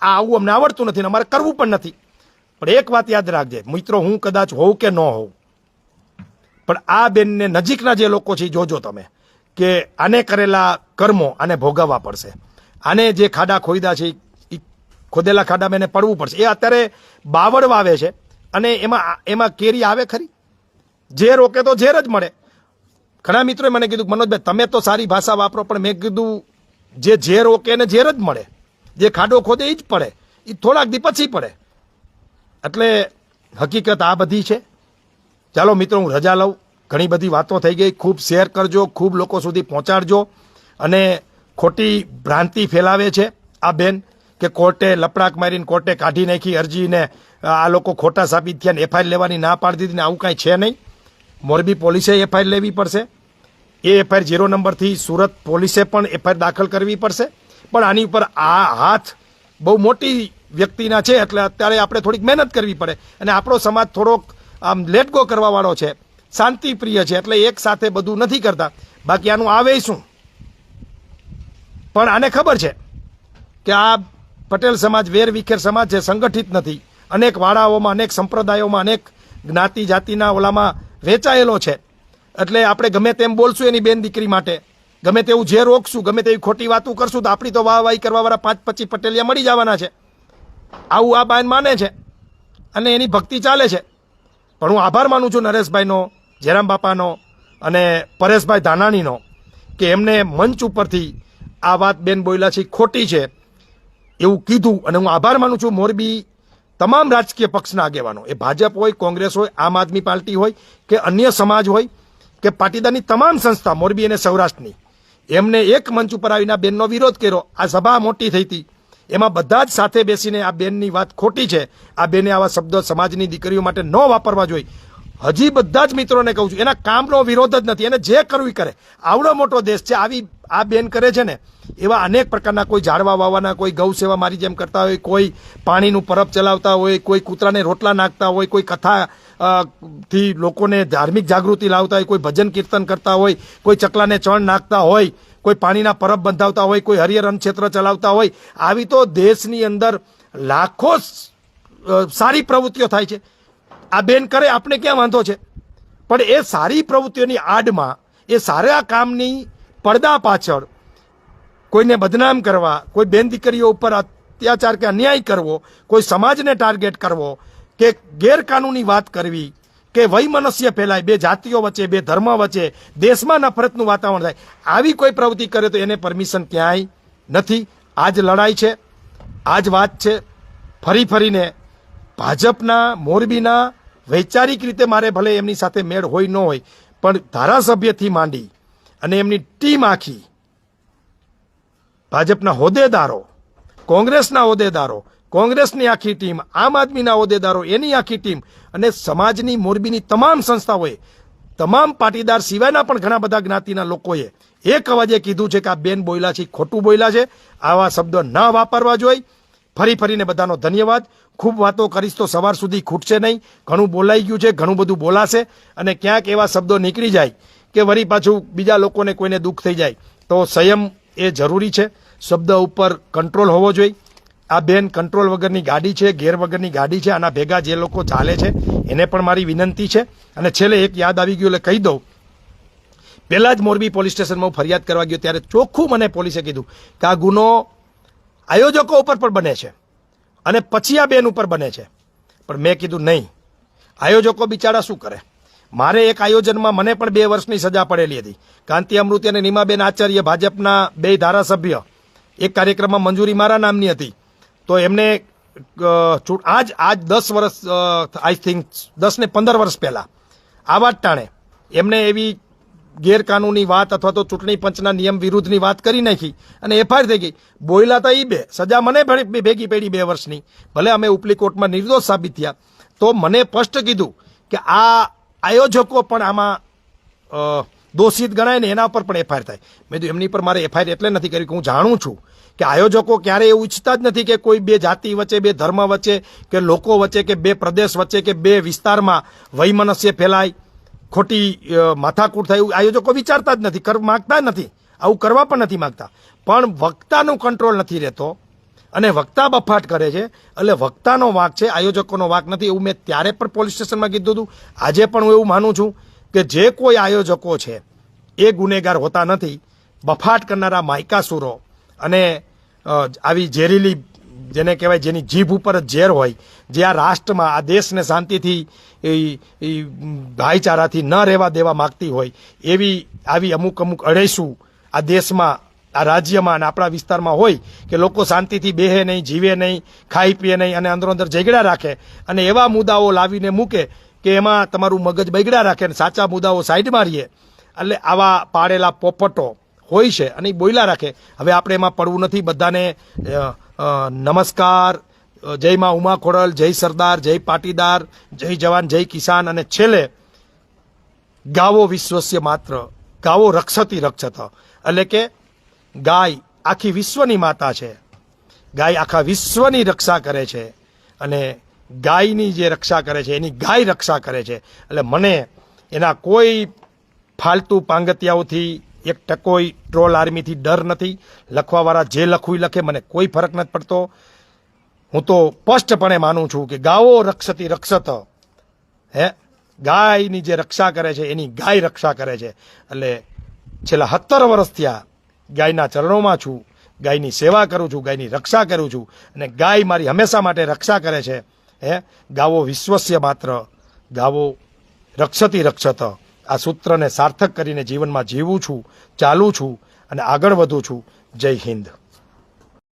આવું અમને આવડતું નથી, અમારે કરવું પણ નથી. પણ એક વાત યાદ રાખજે મિત્રો, હું કદાચ હોઉં કે ન હોઉં, પણ આ બેનને નજીકના જે લોકો છે જોજો તમે, કે આને કરેલા કર્મો આને ભોગવવા પડશે. આને જે ખાડા ખોદ્યા છે એ ખોદેલા ખાડામાં એને પડવું પડશે. એ અત્યારે બાવળ વાવે છે, અને એમાં કેરી આવે ખરી? ઝેર ઓકે તો ઝેર જ મળે. ઘણા મિત્રોએ મને કીધું મનોજભાઈ તમે તો સારી ભાષા વાપરો, પણ મેં કીધું જે ઝેર ઓકે એને ઝેર જ મળે, જે ખાડો ખોદે એ જ પડે, એ થોડાક દી પછી પડે. એટલે હકીકત આ બધી છે. ચાલો મિત્રો, હું રજા લઉં. ઘણી બધી વાતો થઈ ગઈ. ખૂબ શેર કરજો, ખૂબ લોકો સુધી પહોંચાડજો. અને ખોટી ભ્રાંતિ ફેલાવે છે આ બેન કે કોર્ટે લપડાક મારીને કોર્ટે કાઢી નાખી અરજીને, આ લોકો ખોટા સાબિત થયા ને એફઆઈઆર લેવાની ના પાડી દીધી ને આવું કાંઈ છે નહીં. મોરબી પોલીસે એફઆઈઆર લેવી પડશે. એ એફઆઈઆર 0 નંબરથી સુરત પોલીસે પણ એફઆઈઆર દાખલ કરવી પડશે. પણ આની ઉપર આ હાથ બહુ મોટી વ્યક્તિના છે, એટલે અત્યારે આપણે થોડીક મહેનત કરવી પડે. અને આપણો સમાજ થોડોક આમ લેટ ગો કરવાવાળો છે, શાંતિપ્રિય છે, એટલે એક સાથે બધું નથી કરતા. બાકી આનું આવે શું, પણ આને ખબર છે કે આ પટેલ સમાજ વેર વિખેર સમાજ છે, સંગઠિત નથી. અનેક વાડાઓમાં, અનેક સંપ્રદાયોમાં, અનેક જ્ઞાતિ જાતિના ઓલામાં વેચાયેલો છે. એટલે આપણે ગમે તેમ બોલશું એની બેન દીકરી માટે, ગમે તેવું જે રોકશું, ગમે તેવી ખોટી વાતો કરશું તો આપણી તો વાહવાહી કરવાવાળા 5-25 પટેલિયા મળી જવાના છે. આવું આ બાન માને છે અને એની ભક્તિ ચાલે છે. પણ હું આભાર માનું છું નરેશભાઈનો, જયરામ બાપાનો અને પરેશભાઈ ધાનાણીનો કે એમને મંચ ઉપરથી આ વાત બેન બોયલા છે ખોટી છે એવું કીધું. અને હું આભાર માનું છું મોરબી તમામ રાજકીય પક્ષના આગેવાનો, એ ભાજપ હોય, કોંગ્રેસ હોય, આમ આદમી પાર્ટી હોય કે અન્ય સમાજ હોય કે પાટીદારની તમામ સંસ્થા મોરબી અને સૌરાષ્ટ્રની, એમને એક મંચ ઉપર આવીને આ બેનનો વિરોધ કર્યો. આ સભા મોટી થઈ હતી, એમાં બધા જ સાથે બેસીને આ બેનની વાત ખોટી છે, આ બેને આવા શબ્દો સમાજની દીકરીઓ માટે ન વાપરવા જોઈએ. હજી બધા જ મિત્રોને કહું છું, એના કામનો વિરોધ જ નથી, એને જે કરવું એ કરે. આવડો મોટો દેશ છે, આવી આ બેન કરે છે ને એવા અનેક પ્રકારના, કોઈ ઝાડવા વાવવાના, કોઈ ગૌ સેવા મારી જેમ કરતા હોય, કોઈ પાણીનું પરબ ચલાવતા હોય, કોઈ કૂતરાને રોટલા નાખતા હોય, કોઈ કથા થી લોકોને ધાર્મિક જાગૃતિ લાવતા હોય, કોઈ ભજન કીર્તન કરતા હોય, કોઈ ચકલાને ચણ નાખતા હોય, કોઈ પાણીના પરબ બંધાવતા હોય, કોઈ હરિહર ક્ષેત્ર ચલાવતા હોય. આવી તો દેશની અંદર લાખો સારી પ્રવૃત્તિઓ થાય છે. આ બેન કરે, આપણે ક્યાં વાંધો છે? પણ એ સારી પ્રવૃત્તિઓની આડમાં, એ સારા કામની પડદા પાછળ કોઈને બદનામ કરવા, કોઈ બેન દીકરીઓ ઉપર અત્યાચાર કે અન્યાય કરવો, કોઈ સમાજને ટાર્ગેટ કરવો કે ગેરકાનૂની વાત કરવી કે વૈમનસ્ય ફેલાય, બે જાતિઓ વચ્ચે, બે ધર્મ વચ્ચે, દેશમાં નફરતનું વાતાવરણ થાય, આવી કોઈ પ્રવૃત્તિ કરે તો એને પરમિશન ક્યાંય નથી. આ જ લડાઈ છે, આ જ વાત છે. ફરી ફરીને ભાજપના મોરબીના વૈચારિક રીતે મારે ભલે એમની સાથે મેળ હોય ન હોય, પણ ધારાસભ્યથી માંડી અને એમની ટીમ આખી, ભાજપના હોદ્દેદારો, કોંગ્રેસના હોદ્દેદારો, કોંગ્રેસની આખી ટીમ, આમ આદમીના હોદ્દેદારો, એની આખી ટીમ અને સમાજની મોરબીની તમામ સંસ્થાઓએ, તમામ પાટીદાર સિવાયના પણ ઘણા બધા જ્ઞાતિના લોકોએ એક અવાજે કીધું છે કે આ બેન બોયલા છે ખોટું બોયલા છે, આવા શબ્દો ના વાપરવા જોઈએ. ફરી ફરીને બધાનો ધન્યવાદ. ખૂબ વાતો કરીશ તો સવાર સુધી ખૂટશે નહીં. ઘણું બોલાઈ ગયું છે, ઘણું બધું બોલાશે અને ક્યાંક એવા શબ્દો નીકળી જાય કે વળી પાછું બીજા લોકોને કોઈને દુઃખ થઈ જાય તો સંયમ એ જરૂરી છે. શબ્દ ઉપર કંટ્રોલ હોવો જોઈએ. આ બેન કંટ્રોલ વગરની ગાડી છે, ગેર વગરની ગાડી છે. આના ભેગા જે લોકો ચાલે છે એને પણ મારી વિનંતી છે. અને છેલ્લે એક યાદ આવી ગયું એટલે કહી દઉં. પહેલાં જ મોરબી પોલીસ સ્ટેશનમાં હું ફરિયાદ કરવા ગયો ત્યારે ચોખ્ખું મને પોલીસે કીધું કે આ ગુનો આયોજકો ઉપર પણ બને છે અને પછી આ બેન ઉપર બને છે. પણ મેં કીધું નહીં, આયોજકો બિચારા શું કરે? મારે એક આયોજનમાં મને પણ 2 વર્ષની સજા પડેલી હતી. કાંતિ અમૃતિ અને નીમાબેન આચાર્ય, ભાજપના 2 ધારાસભ્ય, એક કાર્યક્રમમાં મંજૂરી મારા નામની હતી. તો એમને આજ 10 વર્ષ, આઈ થિંક 10 ને 15 વર્ષ પહેલા આવા જ ટાણે એમને એવી ગેરકાનૂની વાત અથવા તો ચૂંટણી પંચના નિયમ વિરુદ્ધની વાત કરી નાખી અને એફઆઈઆર થઈ ગઈ. બોયલા હતા એ 2, સજા મને ભેગી પડી 2 વર્ષની. ભલે અમે ઉપલી કોર્ટમાં નિર્દોષ સાબિત થયા. તો મને સ્પષ્ટ કીધું કે આ આયોજકો પણ આમાં દોષિત ગણાય ને એના પર પણ એફઆઈઆર થાય. મેં કીધું એમની પર મારે એફઆઈઆર એટલે નથી કરી કે હું જાણું છું કે આયોજકો ક્યારે એવું ઈચ્છતા જ નથી કે કોઈ 2 જાતિ વચ્ચે, 2 ધર્મ વચ્ચે કે લોકો વચ્ચે કે 2 પ્રદેશ વચ્ચે કે 2 વિસ્તારમાં વૈમનસ્ય ફેલાય, ખોટી માથાકૂટ થાય, એવું આયોજકો વિચારતા જ નથી, માગતા નથી, આવું કરવા પણ નથી માગતા. પણ વક્તાનું કંટ્રોલ નથી રહેતો અને વક્તા બફાટ કરે છે. એટલે વક્તાનો વાંક છે, આયોજકોનો વાંક નથી. એવું મેં ત્યારે પણ પોલીસ સ્ટેશનમાં કીધું હતું. આજે પણ હું એવું માનું છું કે જે કોઈ આયોજકો છે એ ગુનેગાર હોતા નથી. બફાટ કરનારા માયકાસુરો અને આવી ઝેરીલી, જેને કહેવાય જેની જીભ ઉપર જ ઝેર હોય, જે આ રાષ્ટ્રમાં, આ દેશને શાંતિથી ભાઈચારાથી ન રહેવા દેવા માગતી હોય, એવી આવી અમુક અળેસું આ દેશમાં, આ રાજ્યમાં અને આપણા વિસ્તારમાં હોય કે લોકો શાંતિથી બેહે નહીં, જીવે નહીં, ખાઈ પીએ નહીં અને અંદરોઅંદર ઝઘડા રાખે અને એવા મુદ્દાઓ લાવીને મૂકે કે એમાં તમારું મગજ બગડ્યા રાખે અને સાચા મુદ્દાઓ સાઈડમાં રહીએ. એટલે આવા પાડેલા પોપટો હોય છે અને એ બોયલા રાખે. હવે આપણે એમાં પડવું નથી. બધાને નમસ્કાર. જય માં ઉમા ખોડલ, જય સરદાર, જય પાટીદાર, જય જવાન, જય કિસાન. અને છેલ્લે ગાવો વિશ્વસ્ય માત્ર, ગાવો રક્ષતી રક્ષત. એટલે કે ગાય આખી વિશ્વની માતા છે. ગાય આખા વિશ્વની રક્ષા કરે છે અને ગાયની જે રક્ષા કરે છે એની ગાય રક્ષા કરે છે. એટલે મને એના કોઈ ફાલતુ પાંગતિયાઓથી, એક ટકોઈ ટ્રોલ આર્મીથી ડર નથી. લખવાવાળા જે લખવું લખે, મને કોઈ ફરક નથી પડતો. હું તો સ્પષ્ટપણે માનું છું કે ગાવો રક્ષતી રક્ષત, હે, ગાયની જે રક્ષા કરે છે એની ગાય રક્ષા કરે છે. એટલે છેલ્લા 17 વર્ષ થયા ગાયના ચરણોમાં છું, ગાયની સેવા કરું છું, ગાયની રક્ષા કરું છું, અને ગાય મારી હંમેશા માટે રક્ષા કરે છે. હે, ગાવો વિશ્વસ્ય માત્ર, ગાવો રક્ષતી રક્ષત, આ સૂત્રને સાર્થક કરીને જીવનમાં જીવું છું, ચાલું છું અને આગળ વધું છું. જય હિન્દ.